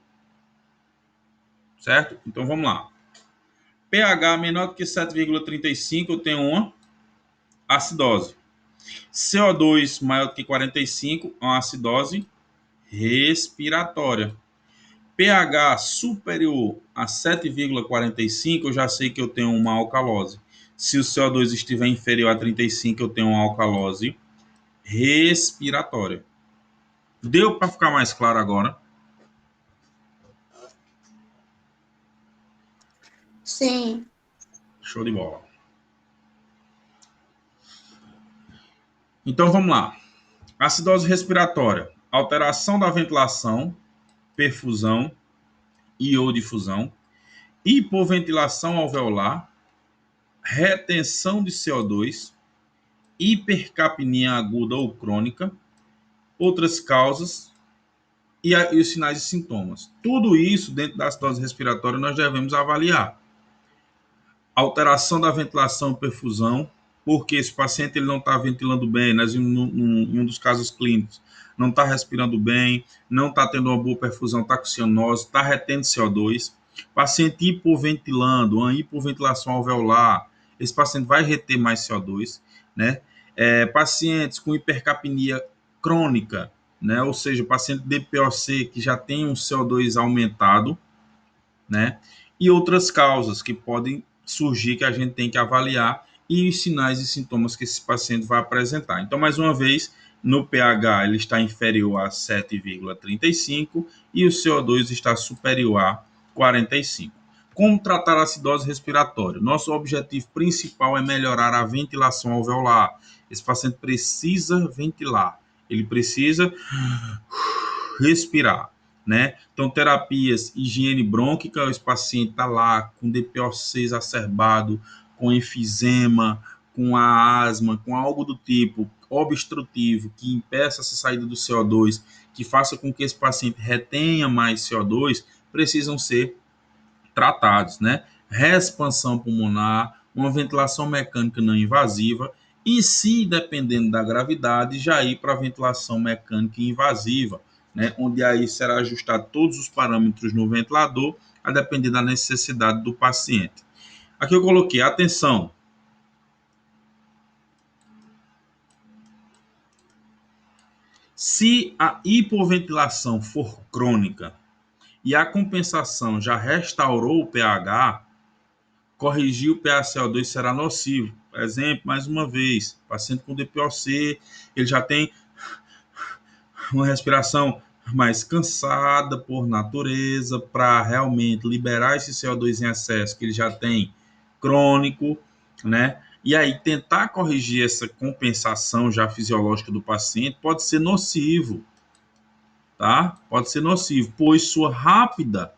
Certo? Então vamos lá. pH menor do que 7,35, eu tenho uma acidose. CO2 maior do que 45, uma acidose respiratória. pH superior a 7,45, eu já sei que eu tenho uma alcalose. Se o CO2 estiver inferior a 35, eu tenho uma alcalose respiratória. Deu para ficar mais claro agora? Sim. Show de bola. Então vamos lá. Acidose respiratória, alteração da ventilação, perfusão e ou difusão, hipoventilação alveolar, retenção de CO2, hipercapnia aguda ou crônica, outras causas e os sinais e sintomas. Tudo isso dentro da acidose respiratória nós devemos avaliar. Alteração da ventilação e perfusão, porque esse paciente ele não está ventilando bem, nós vimos em um dos casos clínicos, não está respirando bem, não está tendo uma boa perfusão, está com cianose, está retendo CO2. Paciente hipoventilando, uma hipoventilação alveolar, esse paciente vai reter mais CO2, né? Pacientes com hipercapnia crônica, né? Ou seja, paciente DPOC que já tem um CO2 aumentado, né? E outras causas que podem surgir que a gente tem que avaliar e os sinais e sintomas que esse paciente vai apresentar. Então, mais uma vez, no pH ele está inferior a 7,35 e o CO2 está superior a 45. Como tratar a acidose respiratória? Nosso objetivo principal é melhorar a ventilação alveolar. Esse paciente precisa ventilar, ele precisa respirar, né? Então, terapias, higiene brônquica, esse paciente está lá com DPOC exacerbado, com enfisema, com a asma, com algo do tipo obstrutivo, que impeça essa saída do CO2, que faça com que esse paciente retenha mais CO2, precisam ser tratados, né? Reexpansão pulmonar, uma ventilação mecânica não invasiva e, se dependendo da gravidade, já ir para a ventilação mecânica invasiva, né? Onde aí será ajustado todos os parâmetros no ventilador, a depender da necessidade do paciente. Aqui eu coloquei, atenção, se a hipoventilação for crônica e a compensação já restaurou o pH, corrigir o PaCO2 será nocivo. Exemplo, mais uma vez, paciente com DPOC, ele já tem uma respiração mais cansada por natureza, para realmente liberar esse CO2 em excesso que ele já tem crônico, né? E aí tentar corrigir essa compensação já fisiológica do paciente pode ser nocivo, tá? Pode ser nocivo, pois sua rápida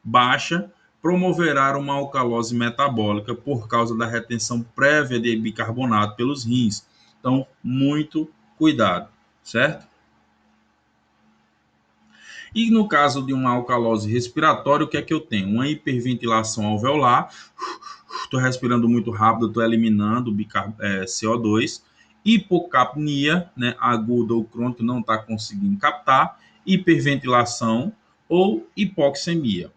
baixa promoverá uma alcalose metabólica por causa da retenção prévia de bicarbonato pelos rins. Então, muito cuidado, certo? E no caso de uma alcalose respiratória, o que é que eu tenho? Uma hiperventilação alveolar, estou respirando muito rápido, estou eliminando CO2, hipocapnia, né, aguda ou crônica, não está conseguindo captar, hiperventilação ou hipoxemia.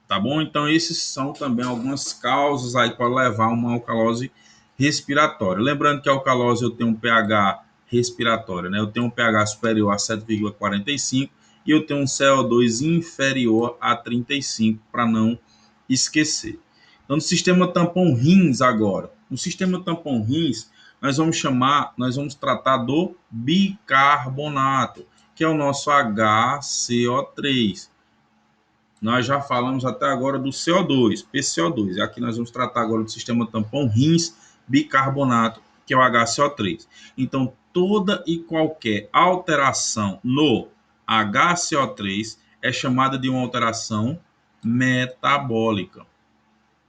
Tá bom? Então, esses são também algumas causas aí para levar a uma alcalose respiratória. Lembrando que a alcalose eu tenho um pH respiratório, né? Eu tenho um pH superior a 7,45 e eu tenho um CO2 inferior a 35, para não esquecer. Então, no sistema tampão rins agora. No sistema tampão rins, nós vamos tratar do bicarbonato, que é o nosso HCO3. Nós já falamos até agora do CO2, PCO2. E aqui nós vamos tratar agora do sistema tampão rins bicarbonato, que é o HCO3. Então, toda e qualquer alteração no HCO3 é chamada de uma alteração metabólica,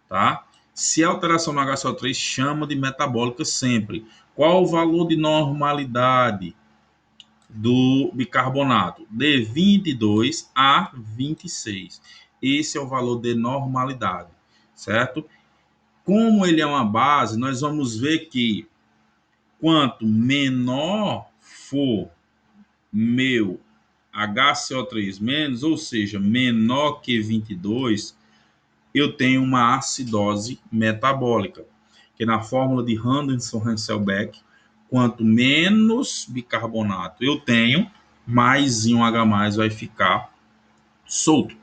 tá? Se é alteração no HCO3, chama de metabólica sempre. Qual o valor de normalidade do bicarbonato? De 22 a 26. Esse é o valor de normalidade, certo? Como ele é uma base, nós vamos ver que quanto menor for meu HCO3 menos, ou seja, menor que 22, eu tenho uma acidose metabólica, que na fórmula de Henderson-Hasselbalch, quanto menos bicarbonato eu tenho, mais IOH+ vai ficar solto.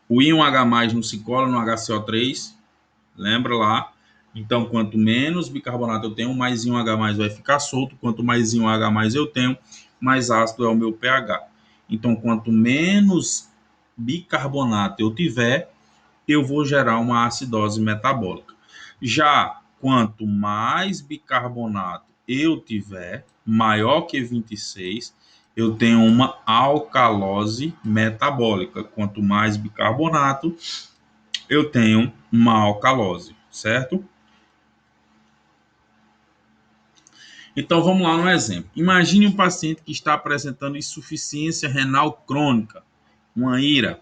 O IOH+ não se cola no HCO3, lembra lá? Então, quanto menos bicarbonato eu tenho, mais IOH+ vai ficar solto. Quanto mais IOH+ eu tenho, mais ácido é o meu pH. Então, quanto menos bicarbonato eu tiver, eu vou gerar uma acidose metabólica. Já quanto mais bicarbonato eu tiver, maior que 26, eu tenho uma alcalose metabólica. Quanto mais bicarbonato, eu tenho uma alcalose, certo? Então vamos lá no exemplo. Imagine um paciente que está apresentando insuficiência renal crônica, uma IRA,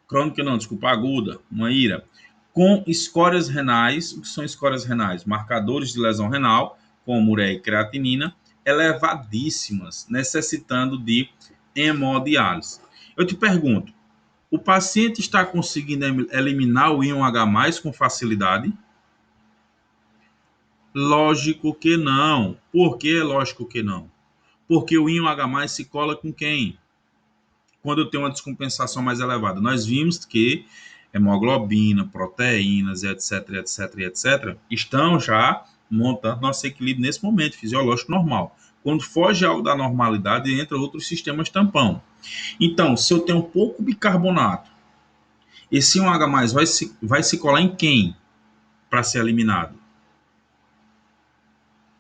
crônica não, desculpa, aguda, uma IRA, com escórias renais. O que são escórias renais? Marcadores de lesão renal, como ureia e creatinina, elevadíssimas, necessitando de hemodiálise. Eu te pergunto, o paciente está conseguindo eliminar o íon H+, com facilidade? Lógico que não. Por que é lógico que não? Porque o íon H+ se cola com quem? Quando eu tenho uma descompensação mais elevada. Nós vimos que hemoglobina, proteínas, etc, etc, etc, estão já montando nosso equilíbrio nesse momento fisiológico normal. Quando foge algo da normalidade, entra outros sistemas tampão. Então, se eu tenho pouco bicarbonato, esse íon H+ vai se colar em quem para ser eliminado?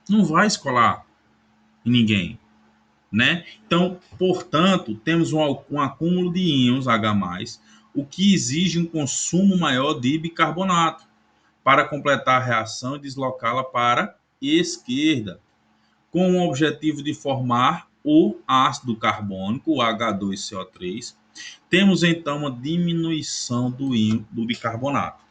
Não vai se colar em ninguém, né? Então, portanto, temos um acúmulo de íons H+, o que exige um consumo maior de bicarbonato para completar a reação e deslocá-la para a esquerda, com o objetivo de formar o ácido carbônico, o H2CO3. Temos então uma diminuição do íon do bicarbonato.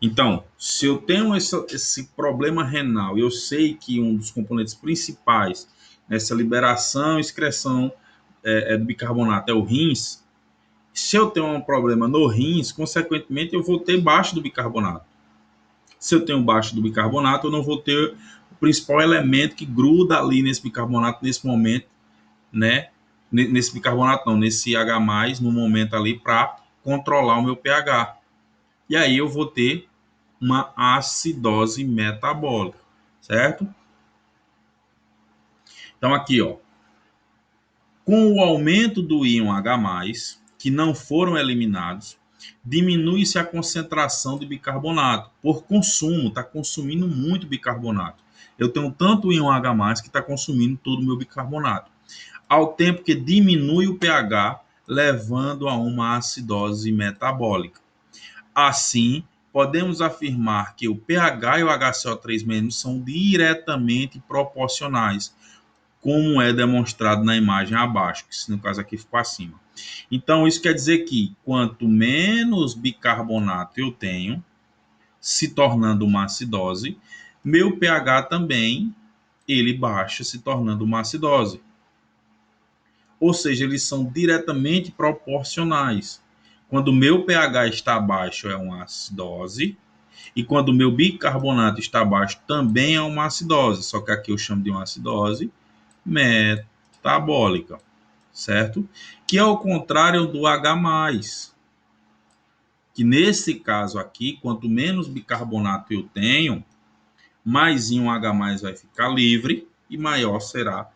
Então, se eu tenho esse problema renal, eu sei que um dos componentes principais nessa liberação e excreção do bicarbonato é o rins. Se eu tenho um problema no rins, consequentemente, eu vou ter baixo do bicarbonato. Se eu tenho baixo do bicarbonato, eu não vou ter o principal elemento que gruda ali nesse bicarbonato nesse momento, né? Nesse bicarbonato não, nesse H+, no momento ali, para controlar o meu pH. E aí eu vou ter uma acidose metabólica, certo? Então aqui, ó, com o aumento do íon H+, que não foram eliminados, diminui-se a concentração de bicarbonato por consumo, está consumindo muito bicarbonato. Eu tenho tanto íon H+, que está consumindo todo o meu bicarbonato, ao tempo que diminui o pH, levando a uma acidose metabólica. Assim, podemos afirmar que o pH e o HCO3- são diretamente proporcionais, como é demonstrado na imagem abaixo, que no caso aqui ficou acima. Então, isso quer dizer que quanto menos bicarbonato eu tenho, se tornando uma acidose, meu pH também ele baixa, se tornando uma acidose. Ou seja, eles são diretamente proporcionais. Quando o meu pH está baixo, é uma acidose, e quando o meu bicarbonato está baixo, também é uma acidose, só que aqui eu chamo de uma acidose metabólica, certo? Que é o contrário do H+, que nesse caso aqui, quanto menos bicarbonato eu tenho, mais íon H+ vai ficar livre e maior será.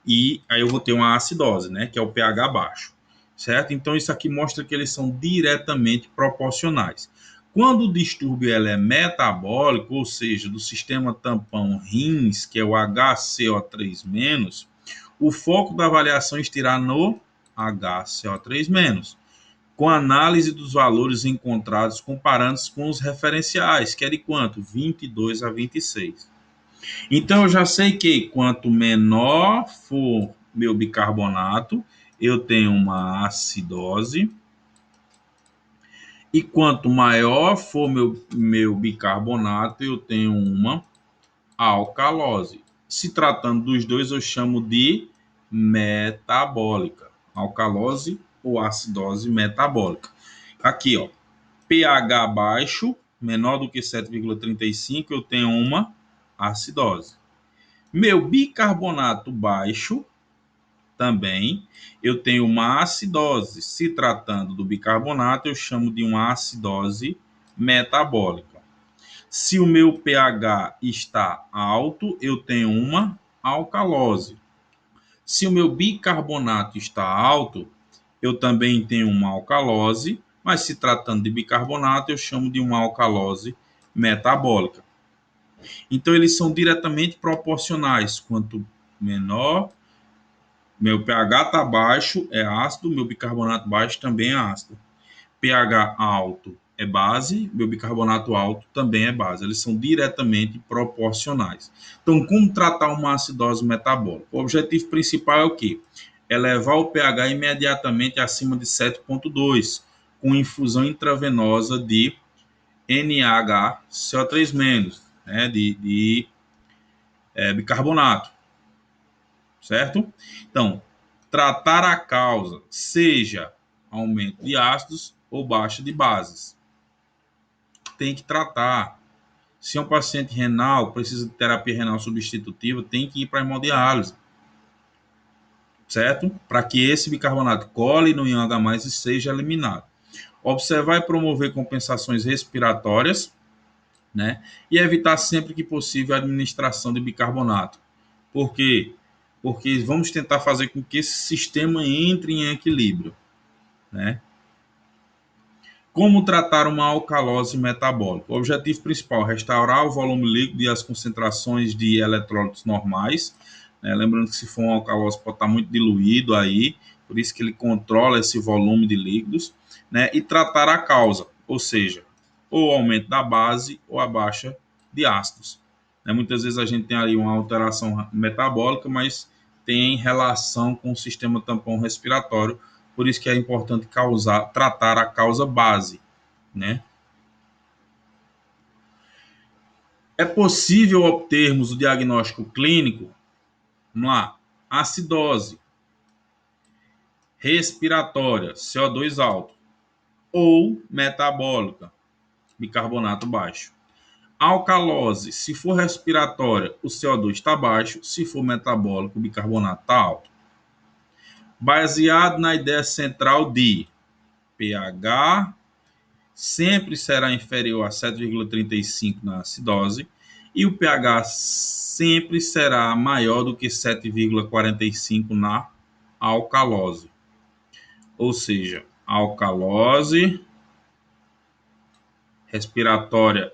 E aí eu vou ter uma acidose, né, que é o pH baixo, certo? Então isso aqui mostra que eles são diretamente proporcionais. Quando o distúrbio é metabólico, ou seja, do sistema tampão rins, que é o HCO3-, o foco da avaliação estará no HCO3-, com análise dos valores encontrados comparando-se com os referenciais, que é de quanto? 22 a 26. Então, eu já sei que quanto menor for meu bicarbonato, eu tenho uma acidose. E quanto maior for meu bicarbonato, eu tenho uma alcalose. Se tratando dos dois, eu chamo de metabólica. Alcalose ou acidose metabólica. Aqui, ó, pH baixo, menor do que 7,35, eu tenho uma acidose. Meu bicarbonato baixo, também, eu tenho uma acidose. Se tratando do bicarbonato, eu chamo de uma acidose metabólica. Se o meu pH está alto, eu tenho uma alcalose. Se o meu bicarbonato está alto, eu também tenho uma alcalose, mas se tratando de bicarbonato, eu chamo de uma alcalose metabólica. Então, eles são diretamente proporcionais. Quanto menor, meu pH está baixo, é ácido, meu bicarbonato baixo também é ácido. pH alto é base, meu bicarbonato alto também é base. Eles são diretamente proporcionais. Então, como tratar uma acidose metabólica? O objetivo principal é o quê? Elevar o pH imediatamente acima de 7,2, com infusão intravenosa de NaHCO3-, né, de bicarbonato, certo? Então, tratar a causa, seja aumento de ácidos ou baixa de bases. Tem que tratar. Se é um paciente renal, precisa de terapia renal substitutiva, tem que ir para a hemodiálise, certo? Para que esse bicarbonato cole no íon H+, e seja eliminado. Observar e promover compensações respiratórias, né? E evitar sempre que possível a administração de bicarbonato. Por quê? Porque vamos tentar fazer com que esse sistema entre em equilíbrio, né? Como tratar uma alcalose metabólica? O objetivo principal é restaurar o volume líquido e as concentrações de eletrólitos normais, né? Lembrando que se for uma alcalose pode estar muito diluído aí, por isso que ele controla esse volume de líquidos, né? E tratar a causa, ou seja, ou o aumento da base ou a baixa de ácidos, né? Muitas vezes a gente tem aí uma alteração metabólica, mas tem relação com o sistema tampão respiratório, por isso que é importante tratar a causa base, né? É possível obtermos o diagnóstico clínico, vamos lá, acidose respiratória, CO2 alto, ou metabólica, bicarbonato baixo. Alcalose, se for respiratória, o CO2 está baixo, se for metabólico, o bicarbonato está alto. Baseado na ideia central de pH sempre será inferior a 7,35 na acidose e o pH sempre será maior do que 7,45 na alcalose. Ou seja, alcalose respiratória,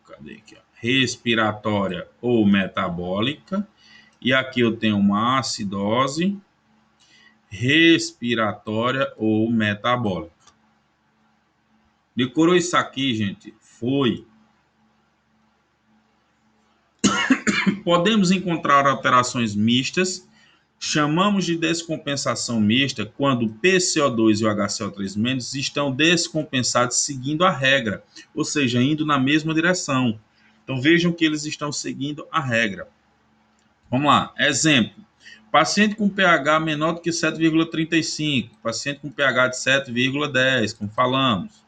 cadê aqui, respiratória ou metabólica, e aqui eu tenho uma acidose respiratória ou metabólica. Decorou isso aqui, gente? Foi. Podemos encontrar alterações mistas. Chamamos de descompensação mista quando o PCO2 e o HCO3- estão descompensados seguindo a regra, ou seja, indo na mesma direção. Então vejam que eles estão seguindo a regra. Vamos lá, exemplo. Paciente com pH menor do que 7,35, paciente com pH de 7,10, como falamos.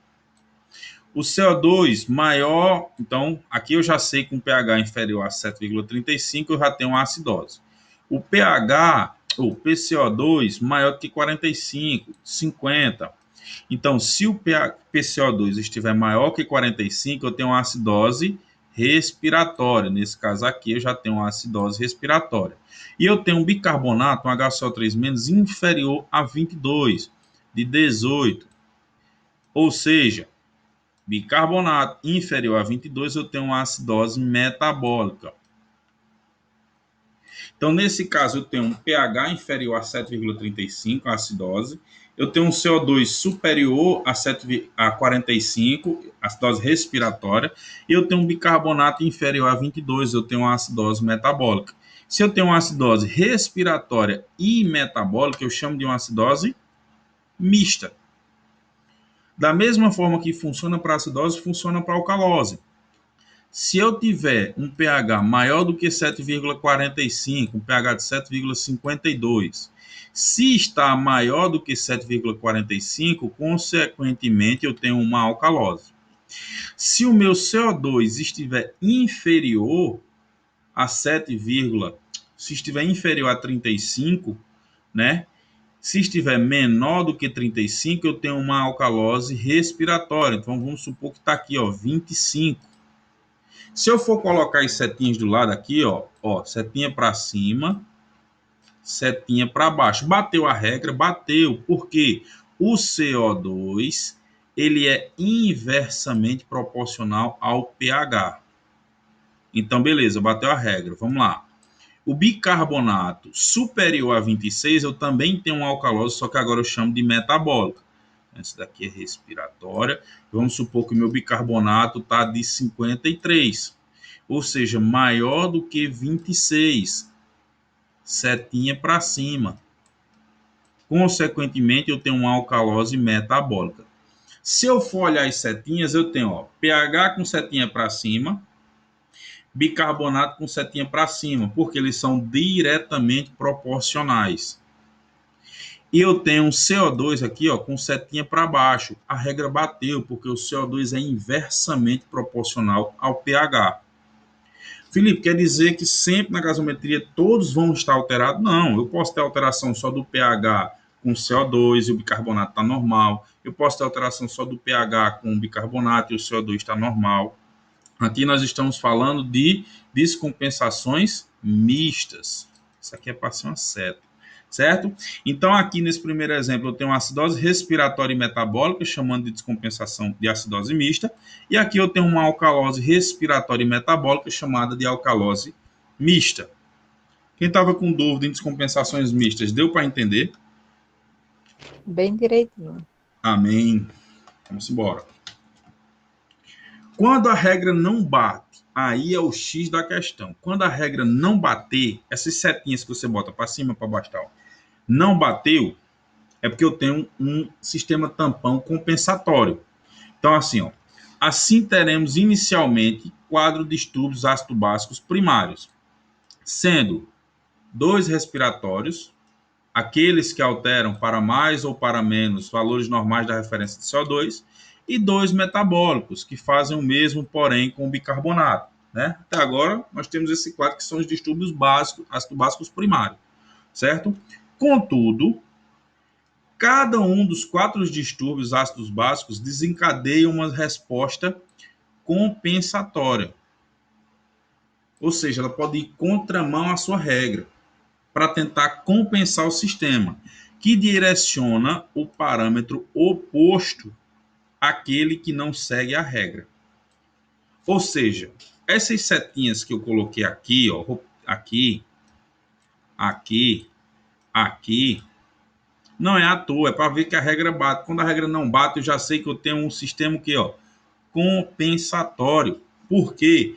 O CO2 maior, então aqui eu já sei que um pH inferior a 7,35 eu já tenho uma acidose. O pH, ou PCO2 maior do que 45, 50. Então, se o PCO2 estiver maior que 45, eu tenho uma acidose respiratória. Nesse caso aqui, eu já tenho uma acidose respiratória. E eu tenho um bicarbonato, um HCO3- inferior a 22, de 18. Ou seja, bicarbonato inferior a 22, eu tenho uma acidose metabólica. Então, nesse caso, eu tenho um pH inferior a 7,35, a acidose. Eu tenho um CO2 superior a 45, acidose respiratória. E eu tenho um bicarbonato inferior a 22, eu tenho uma acidose metabólica. Se eu tenho uma acidose respiratória e metabólica, eu chamo de uma acidose mista. Da mesma forma que funciona para a acidose, funciona para a alcalose. Se eu tiver um pH maior do que 7,45, um pH de 7,52, se está maior do que 7,45, consequentemente eu tenho uma alcalose. Se o meu CO2 estiver inferior a 7, se estiver inferior a 35, né? Se estiver menor do que 35, eu tenho uma alcalose respiratória. Então vamos supor que está aqui, ó, 25. Se eu for colocar as setinhas do lado aqui, ó, setinha para cima, setinha para baixo. Bateu a regra? Bateu, porque o CO2 ele é inversamente proporcional ao pH. Então, beleza, bateu a regra. Vamos lá. O bicarbonato superior a 26, eu também tenho uma alcalose, só que agora eu chamo de metabólica. Essa daqui é respiratória. Vamos supor que o meu bicarbonato está de 53, ou seja, maior do que 26. Setinha para cima. Consequentemente, eu tenho uma alcalose metabólica. Se eu for olhar as setinhas, eu tenho pH com setinha para cima, bicarbonato com setinha para cima, porque eles são diretamente proporcionais. E eu tenho um CO2 aqui com setinha para baixo. A regra bateu, porque o CO2 é inversamente proporcional ao pH. Felipe, quer dizer que sempre na gasometria todos vão estar alterados? Não, eu posso ter alteração só do pH com CO2 e o bicarbonato está normal. Eu posso ter alteração só do pH com o bicarbonato e o CO2 está normal. Aqui nós estamos falando de descompensações mistas. Isso aqui é para ser uma seta, certo? Então, aqui nesse primeiro exemplo, eu tenho uma acidose respiratória e metabólica, chamando de descompensação de acidose mista. E aqui eu tenho uma alcalose respiratória e metabólica, chamada de alcalose mista. Quem estava com dúvida em descompensações mistas, deu para entender? Bem direitinho. Amém. Vamos embora. Quando a regra não bate, aí é o X da questão. Quando a regra não bater, essas setinhas que você bota para cima, para baixo, tal, não bateu, é porque eu tenho um sistema tampão compensatório. Então, assim teremos inicialmente quadro de distúrbios ácido-básicos primários, sendo 2 respiratórios, aqueles que alteram para mais ou para menos valores normais da referência de CO2, e 2 metabólicos, que fazem o mesmo, porém, com o bicarbonato. Né? Até agora, nós temos esse quadro que são os distúrbios básicos, ácido-básicos primários, certo? Contudo, cada um dos 4 distúrbios ácidos básicos desencadeia uma resposta compensatória. Ou seja, ela pode ir contramão à sua regra para tentar compensar o sistema, que direciona o parâmetro oposto àquele que não segue a regra. Ou seja, essas setinhas que eu coloquei aqui, aqui, aqui, aqui, não é à toa, é para ver que a regra bate. Quando a regra não bate, eu já sei que eu tenho um sistema que, compensatório. Por quê?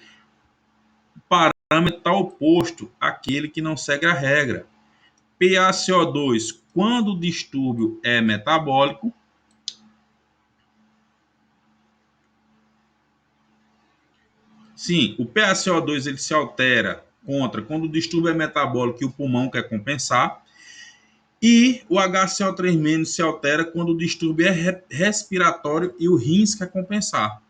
O parâmetro está oposto àquele que não segue a regra. PaCO2, quando o distúrbio é metabólico, sim, o PaCO2 ele se altera quando o distúrbio é metabólico e o pulmão quer compensar, e o HCO3- se altera quando o distúrbio é respiratório e o rins quer compensar,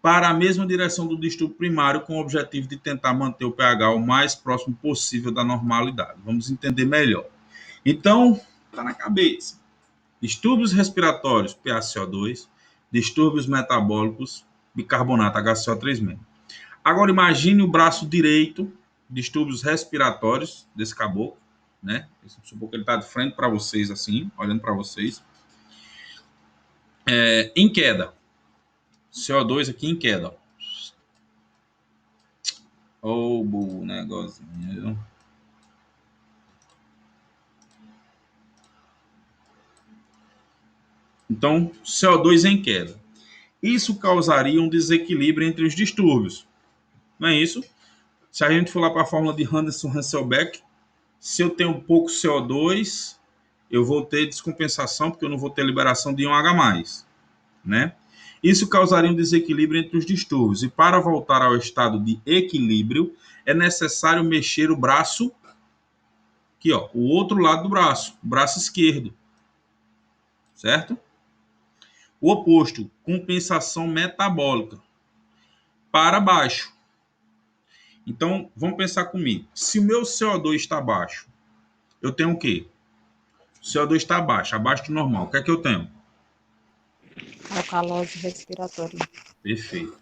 para a mesma direção do distúrbio primário, com o objetivo de tentar manter o pH o mais próximo possível da normalidade. Vamos entender melhor. Então, está na cabeça. Distúrbios respiratórios, PaCO2, distúrbios metabólicos, bicarbonato, HCO3-. Agora imagine o braço direito, distúrbios respiratórios desse caboclo, né? Supor que ele está de frente para vocês, assim, olhando para vocês. Em queda. CO2 aqui em queda. Ô, oh, negocinho. Então, CO2 em queda. Isso causaria um desequilíbrio entre os distúrbios. Não é isso? Se a gente for lá para a fórmula de Henderson-Hasselbalch, se eu tenho pouco CO2, eu vou ter descompensação, porque eu não vou ter liberação de IOH+, né? Isso causaria um desequilíbrio entre os distúrbios. E para voltar ao estado de equilíbrio, é necessário mexer o braço, aqui, o outro lado do braço, o braço esquerdo, certo? O oposto, compensação metabólica, para baixo. Então, vamos pensar comigo. Se o meu CO2 está baixo, eu tenho o quê? O CO2 está baixo, abaixo do normal. O que é que eu tenho? Alcalose respiratória. Perfeito.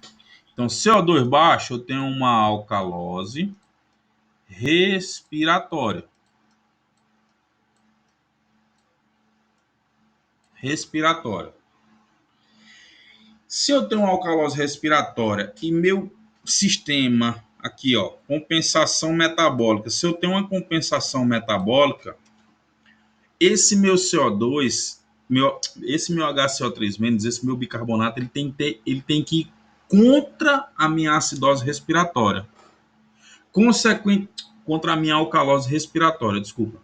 Então, CO2 baixo, eu tenho uma alcalose respiratória. respiratória. Se eu tenho uma alcalose respiratória e meu sistema aqui, ó, compensação metabólica, se eu tenho uma compensação metabólica, esse meu CO2, esse meu HCO3-, esse meu bicarbonato, ele tem que ir contra a minha acidose respiratória. Consequente, contra a minha alcalose respiratória, desculpa.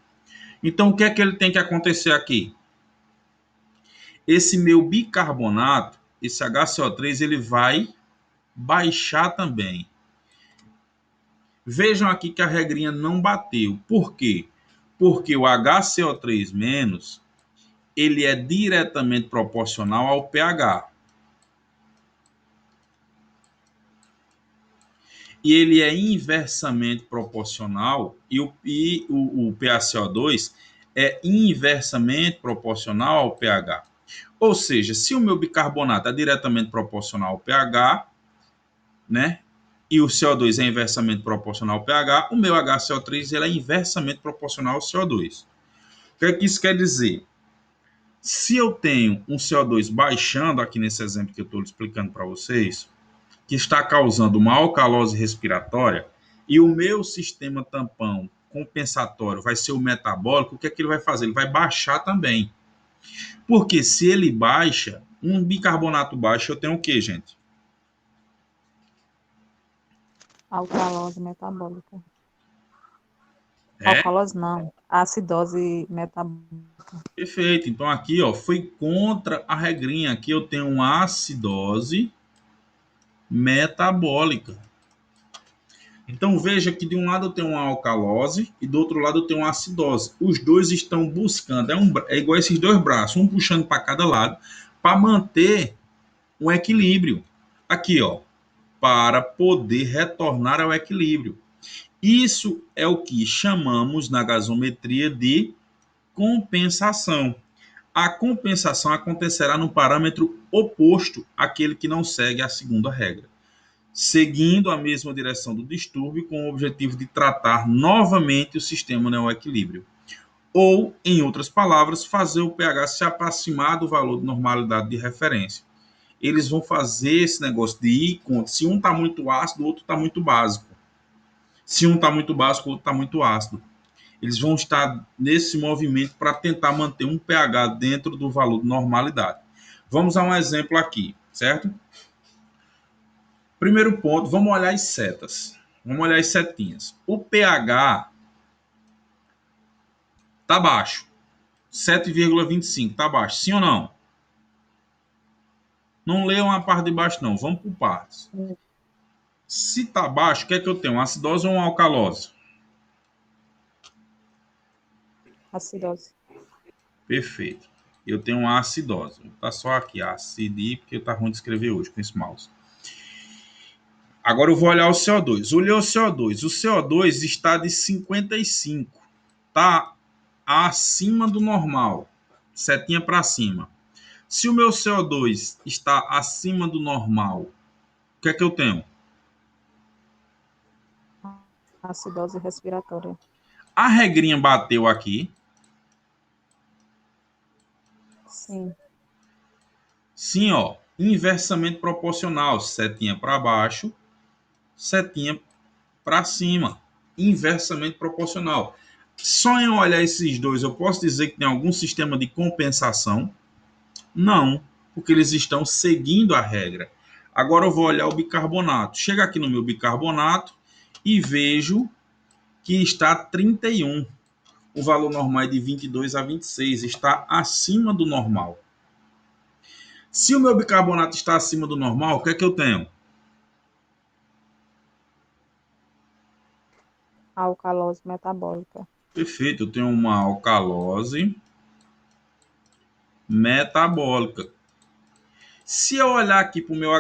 Então, o que é que ele tem que acontecer aqui? Esse meu bicarbonato, esse HCO3, ele vai baixar também. Vejam aqui que a regrinha não bateu. Por quê? Porque o HCO3- ele é diretamente proporcional ao pH. E ele é inversamente proporcional, e o PaCO2 é inversamente proporcional ao pH. Ou seja, se o meu bicarbonato é diretamente proporcional ao pH, né? E o CO2 é inversamente proporcional ao pH, o meu HCO3 ele é inversamente proporcional ao CO2. O que é que isso quer dizer? Se eu tenho um CO2 baixando, aqui nesse exemplo que eu estou explicando para vocês, que está causando uma alcalose respiratória, e o meu sistema tampão compensatório vai ser o metabólico, o que é que ele vai fazer? Ele vai baixar também. Porque se ele baixa, um bicarbonato baixo, eu tenho o quê, gente? Alcalose metabólica. É? Alcalose não, acidose metabólica. Perfeito. Então aqui, ó, foi contra a regrinha. Aqui eu tenho uma acidose metabólica. Então veja que de um lado eu tenho uma alcalose e do outro lado eu tenho uma acidose. Os dois estão buscando, é igual esses dois braços, um puxando para cada lado, para manter um equilíbrio. Aqui, ó, para poder retornar ao equilíbrio. Isso é o que chamamos na gasometria de compensação. A compensação acontecerá no parâmetro oposto àquele que não segue a segunda regra, seguindo a mesma direção do distúrbio com o objetivo de tratar novamente o sistema neoequilíbrio. Ou, em outras palavras, fazer o pH se aproximar do valor de normalidade de referência. Eles vão fazer esse negócio de ir contra. Se um está muito ácido, o outro está muito básico. Se um está muito básico, o outro está muito ácido. Eles vão estar nesse movimento para tentar manter um pH dentro do valor de normalidade. Vamos a um exemplo aqui, certo? Primeiro ponto, vamos olhar as setas. Vamos olhar as setinhas. O pH está baixo. 7,25 está baixo. Sim ou não? Não leiam a parte de baixo, não. Vamos por partes. Se está baixo, o que é que eu tenho? Uma acidose ou uma alcalose? Acidose. Perfeito. Eu tenho uma acidose. Tá só aqui, acidi, porque tá ruim de escrever hoje com esse mouse. Agora eu vou olhar o CO2. Olhei o CO2. O CO2 está de 55. Tá acima do normal. Setinha para cima. Se o meu CO2 está acima do normal, o que é que eu tenho? Acidose respiratória. A regrinha bateu aqui. Sim. Sim, ó. Inversamente proporcional. Setinha para baixo, setinha para cima. Inversamente proporcional. Só em olhar esses dois, eu posso dizer que tem algum sistema de compensação? Não, porque eles estão seguindo a regra. Agora eu vou olhar o bicarbonato. Chega aqui no meu bicarbonato e vejo que está 31. O valor normal é de 22 a 26, está acima do normal. Se o meu bicarbonato está acima do normal, o que é que eu tenho? Alcalose metabólica. Perfeito, eu tenho uma alcalose metabólica. Se eu olhar aqui para o meu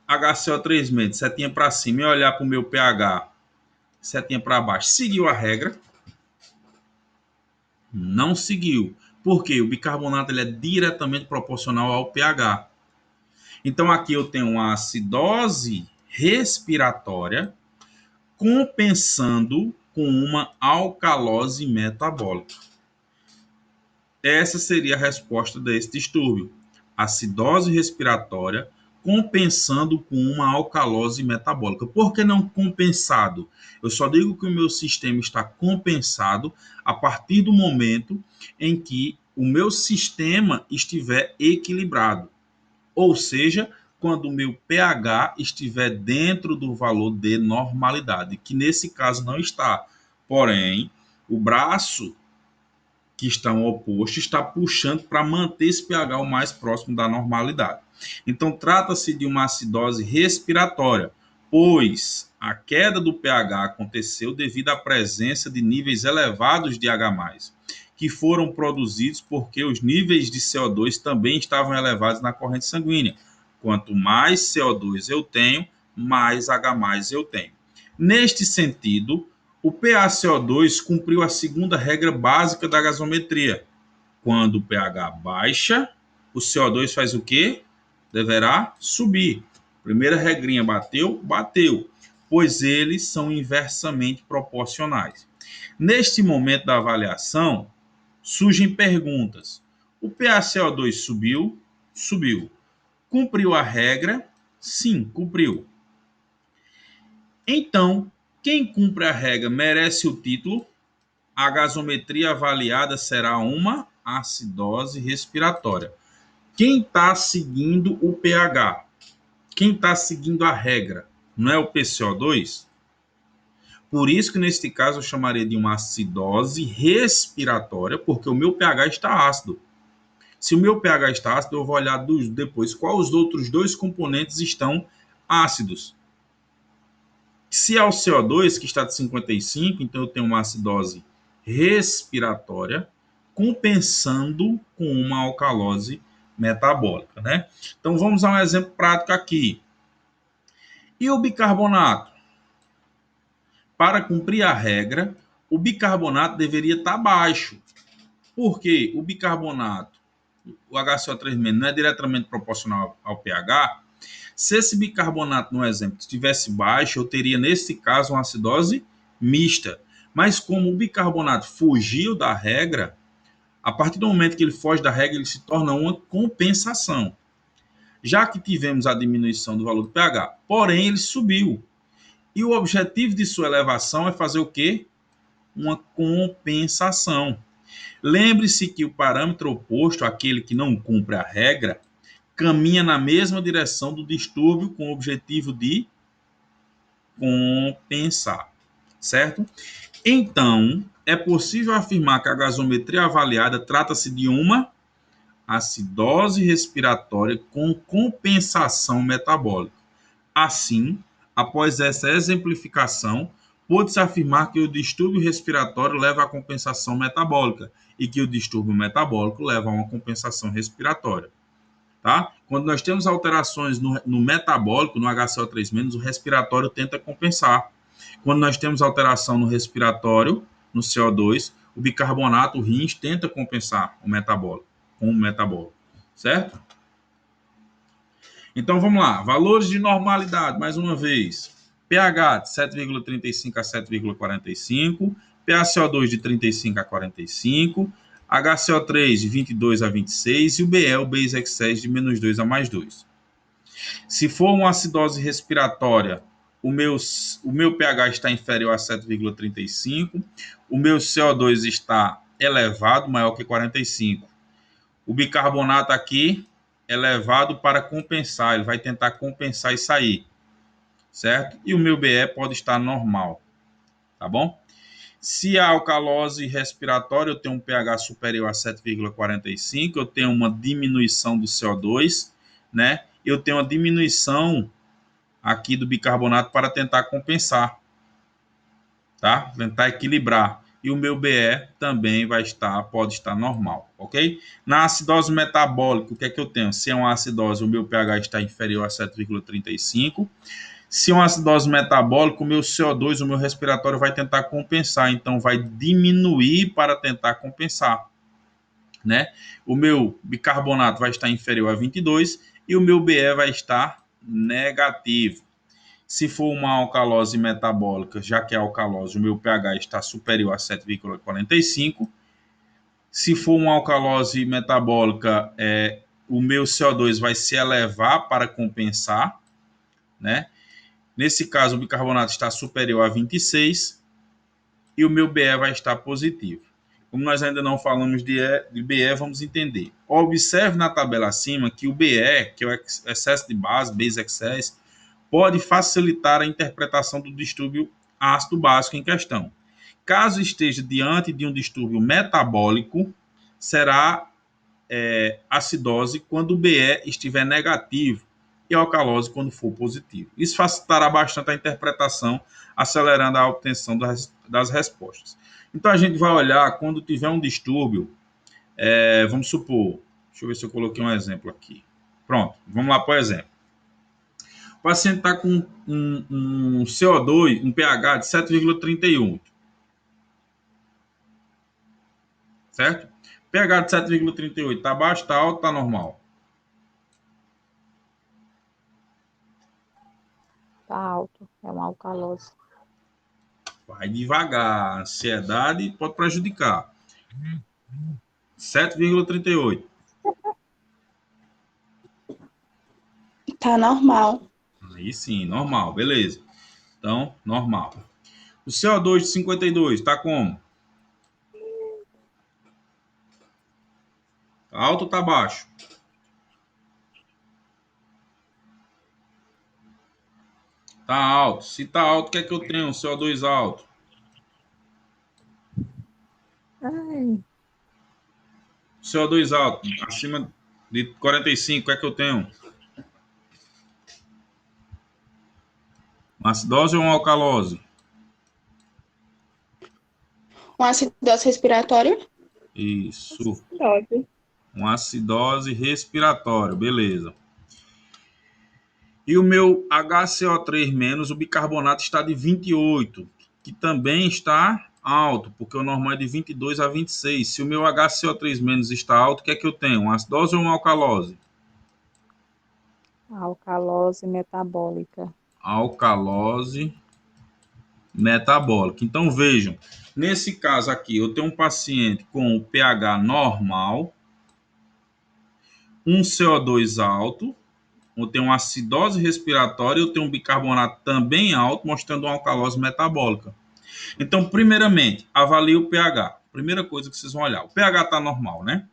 HCO3- setinha para cima, e olhar para o meu pH, setinha para baixo, seguiu a regra? Não seguiu. Por quê? O bicarbonato ele é diretamente proporcional ao pH. Então aqui eu tenho uma acidose respiratória compensando com uma alcalose metabólica. Essa seria a resposta desse distúrbio. Acidose respiratória compensando com uma alcalose metabólica. Por que não compensado? Eu só digo que o meu sistema está compensado a partir do momento em que o meu sistema estiver equilibrado. Ou seja, quando o meu pH estiver dentro do valor de normalidade, que nesse caso não está. Porém, o braço que estão opostos está puxando para manter esse pH o mais próximo da normalidade. Então, trata-se de uma acidose respiratória, pois a queda do pH aconteceu devido à presença de níveis elevados de H+, que foram produzidos porque os níveis de CO2 também estavam elevados na corrente sanguínea. Quanto mais CO2 eu tenho, mais H+ eu tenho. Neste sentido, o PaCO2 cumpriu a segunda regra básica da gasometria. Quando o pH baixa, o CO2 faz o quê? Deverá subir. Primeira regrinha, bateu? Bateu. Pois eles são inversamente proporcionais. Neste momento da avaliação, surgem perguntas. O PaCO2 subiu? Subiu. Cumpriu a regra? Sim, cumpriu. Então, quem cumpre a regra merece o título? A gasometria avaliada será uma acidose respiratória. Quem está seguindo o pH? Quem está seguindo a regra? Não é o PCO2? Por isso que neste caso eu chamaria de uma acidose respiratória, porque o meu pH está ácido. Se o meu pH está ácido, eu vou olhar depois quais os outros dois componentes estão ácidos. Se é o CO2, que está de 55, então eu tenho uma acidose respiratória, compensando com uma alcalose metabólica, né? Então vamos a um exemplo prático aqui. E o bicarbonato? Para cumprir a regra, o bicarbonato deveria estar baixo. Por quê? O bicarbonato, o HCO3- não é diretamente proporcional ao pH. Se esse bicarbonato, no exemplo, estivesse baixo, eu teria, nesse caso, uma acidose mista. Mas como o bicarbonato fugiu da regra, a partir do momento que ele foge da regra, ele se torna uma compensação. Já que tivemos a diminuição do valor do pH, porém ele subiu. E o objetivo de sua elevação é fazer o quê? Uma compensação. Lembre-se que o parâmetro oposto, aquele que não cumpre a regra, caminha na mesma direção do distúrbio com o objetivo de compensar, certo? Então, é possível afirmar que a gasometria avaliada trata-se de uma acidose respiratória com compensação metabólica. Assim, após essa exemplificação, pode-se afirmar que o distúrbio respiratório leva à compensação metabólica e que o distúrbio metabólico leva a uma compensação respiratória. Tá? Quando nós temos alterações no metabólico, no HCO3-, o respiratório tenta compensar. Quando nós temos alteração no respiratório, no CO2, o bicarbonato, o rins, tenta compensar o metabólico, com o metabólico, certo? Então vamos lá, valores de normalidade, mais uma vez. pH de 7,35 a 7,45, PaCO2 de 35 a 45, HCO3 de 22 a 26 e o BE, o base excess, de menos 2 a mais 2. Se for uma acidose respiratória, o meu pH está inferior a 7,35, o meu CO2 está elevado, maior que 45. O bicarbonato aqui elevado para compensar, ele vai tentar compensar e sair, certo? E o meu BE pode estar normal, tá bom? Se a alcalose respiratória, eu tenho um pH superior a 7,45, eu tenho uma diminuição do CO2, né? Eu tenho uma diminuição aqui do bicarbonato para tentar compensar, tá? Tentar equilibrar. E o meu BE também pode estar normal, ok? Na acidose metabólica, o que é que eu tenho? Se é uma acidose, o meu pH está inferior a 7,35. Se é uma acidose metabólica, o meu CO2, o meu respiratório vai tentar compensar, então vai diminuir para tentar compensar, né? O meu bicarbonato vai estar inferior a 22 e o meu BE vai estar negativo. Se for uma alcalose metabólica, já que é alcalose, o meu pH está superior a 7,45. Se for uma alcalose metabólica, o meu CO2 vai se elevar para compensar, né? Nesse caso, o bicarbonato está superior a 26 e o meu BE vai estar positivo. Como nós ainda não falamos de BE, vamos entender. Observe na tabela acima que o BE, que é o excesso de base excess, pode facilitar a interpretação do distúrbio ácido básico em questão. Caso esteja diante de um distúrbio metabólico, será acidose quando o BE estiver negativo e alcalose quando for positivo. Isso facilitará bastante a interpretação, acelerando a obtenção das respostas. Então, a gente vai olhar quando tiver um distúrbio, vamos supor, deixa eu ver se eu coloquei um exemplo aqui. Pronto, vamos lá, por exemplo. O paciente está com um CO2, um pH de 7,38, certo? pH de 7,38, está baixo, está alto, está normal? Tá alto, é uma alcalose. Vai devagar, a ansiedade pode prejudicar. 7,38. Tá normal. Aí sim, normal, beleza. Então, normal. O CO2 de 52, tá como? Tá alto ou tá baixo? Tá alto. Se tá alto, o que é que eu tenho? CO2 alto. Ai, CO2 alto, acima de 45, o que é que eu tenho? Uma acidose ou uma alcalose? Uma acidose respiratória? Isso. Dose. Uma acidose respiratória, beleza. E o meu HCO3-, o bicarbonato está de 28, que também está alto, porque o normal é de 22 a 26. Se o meu HCO3- está alto, o que é que eu tenho? Uma acidose ou uma alcalose? alcalose metabólica. Alcalose metabólica. Então vejam, nesse caso aqui, eu tenho um paciente com o pH normal, um CO2 alto, eu tenho uma acidose respiratória, eu tenho um bicarbonato também alto, mostrando uma alcalose metabólica. Então, primeiramente, avalie o pH. Primeira coisa que vocês vão olhar. O pH está normal, né?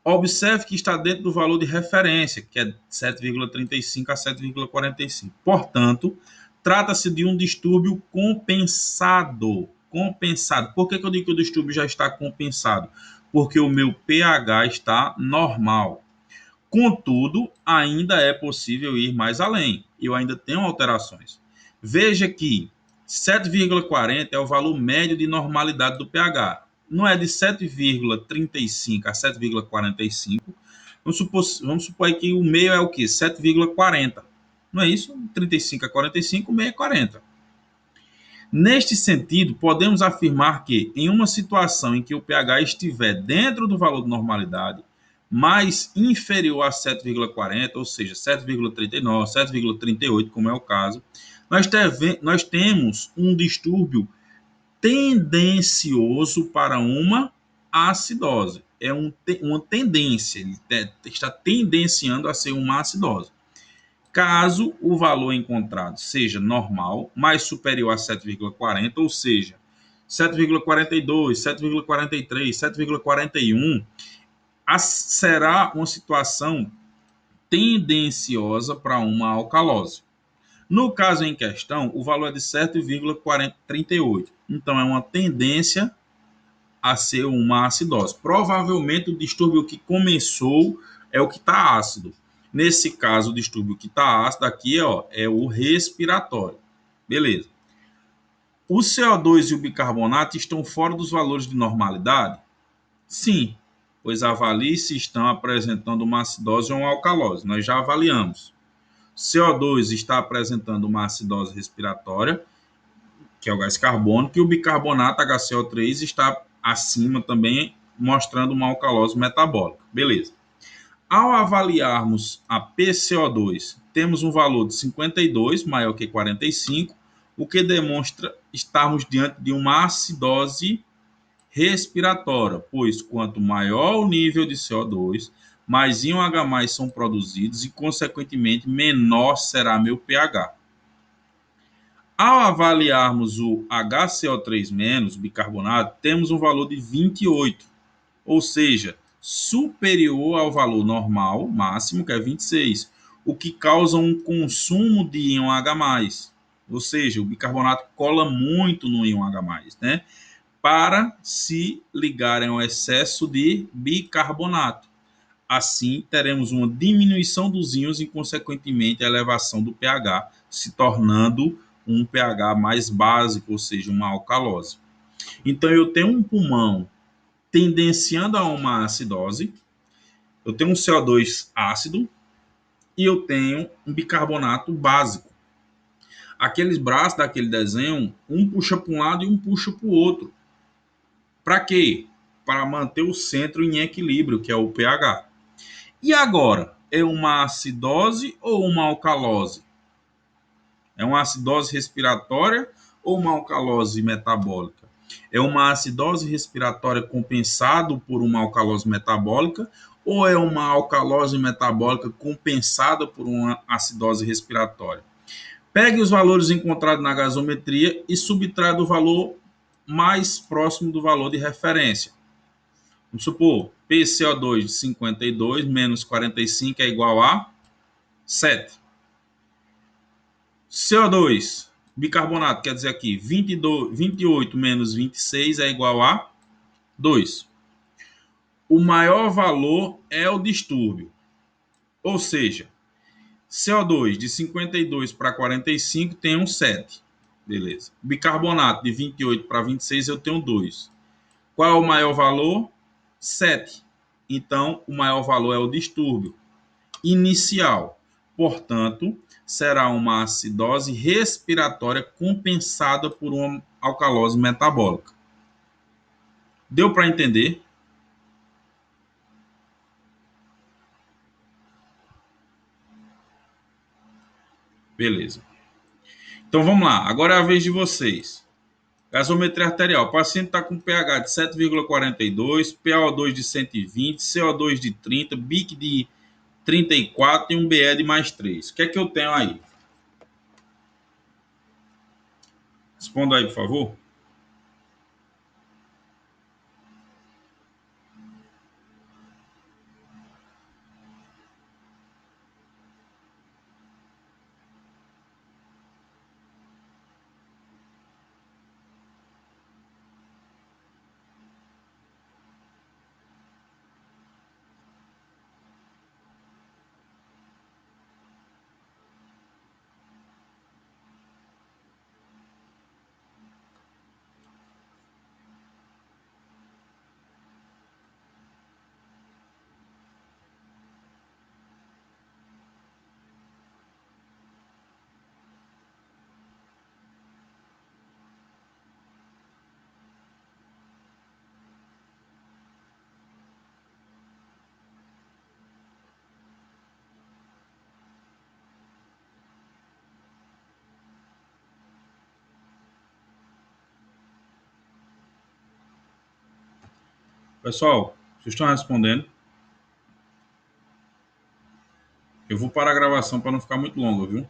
Observe que está dentro do valor de referência, que é 7,35 a 7,45. Portanto, trata-se de um distúrbio compensado. Compensado. Por que eu digo que o distúrbio já está compensado? Porque o meu pH está normal. Contudo, ainda é possível ir mais além. Eu ainda tenho alterações. Veja que 7,40 é o valor médio de normalidade do pH. Não é de 7,35 a 7,45. Vamos supor que o meio é o quê? 7,40. Não é isso? 35 a 45, o meio é 40. Neste sentido, podemos afirmar que, em uma situação em que o pH estiver dentro do valor de normalidade, mas inferior a 7,40, ou seja, 7,39, 7,38, como é o caso, nós temos um distúrbio tendencioso para uma acidose. É uma tendência, ele está tendenciando a ser uma acidose. Caso o valor encontrado seja normal, mais superior a 7,40, ou seja, 7,42, 7,43, 7,41, será uma situação tendenciosa para uma alcalose. No caso em questão, o valor é de 7,38. Então, é uma tendência a ser uma acidose. Provavelmente, o distúrbio que começou é o que está ácido. Nesse caso, o distúrbio que está ácido aqui é o respiratório. Beleza. O CO2 e o bicarbonato estão fora dos valores de normalidade? Sim, pois avalie se estão apresentando uma acidose ou uma alcalose. Nós já avaliamos. CO2 está apresentando uma acidose respiratória, que é o gás carbônico, e o bicarbonato HCO3 está acima também, mostrando uma alcalose metabólica. Beleza. Ao avaliarmos a PCO2, temos um valor de 52, maior que 45, o que demonstra estarmos diante de uma acidose respiratória, pois quanto maior o nível de CO2, mais íon H+ são produzidos e, consequentemente, menor será meu pH. Ao avaliarmos o HCO3-, bicarbonato, temos um valor de 28, ou seja, superior ao valor normal, máximo, que é 26, o que causa um consumo de íon H+, ou seja, o bicarbonato cola muito no íon H+, né? Para se ligarem ao excesso de bicarbonato. Assim, teremos uma diminuição dos íons e, consequentemente, a elevação do pH, se tornando um pH mais básico, ou seja, uma alcalose. Então, eu tenho um pulmão tendenciando a uma acidose, eu tenho um CO2 ácido e eu tenho um bicarbonato básico. Aqueles braços daquele desenho, um puxa para um lado e um puxa para o outro. Para quê? Para manter o centro em equilíbrio, que é o pH. E agora, é uma acidose ou uma alcalose? É uma acidose respiratória ou uma alcalose metabólica? É uma acidose respiratória compensado por uma alcalose metabólica ou é uma alcalose metabólica compensada por uma acidose respiratória? Pegue os valores encontrados na gasometria e subtraia do valor mais próximo do valor de referência. Vamos supor, PCO2 de 52 menos 45 é igual a 7. CO2, bicarbonato, quer dizer aqui, 28 menos 26 é igual a 2. O maior valor é o distúrbio, ou seja, CO2 de 52 para 45 tem um 7. Beleza. Bicarbonato de 28 para 26 eu tenho 2. Qual é o maior valor? 7. Então, o maior valor é o distúrbio inicial. Portanto, será uma acidose respiratória compensada por uma alcalose metabólica. Deu para entender? Beleza. Então vamos lá. Agora é a vez de vocês. Gasometria arterial. O paciente está com pH de 7,42, PaO2 de 120, CO2 de 30, BIC de 34 e um BE de mais 3. O que é que eu tenho aí? Responda aí, por favor. Pessoal, vocês estão respondendo? Eu vou parar a gravação para não ficar muito longa, viu?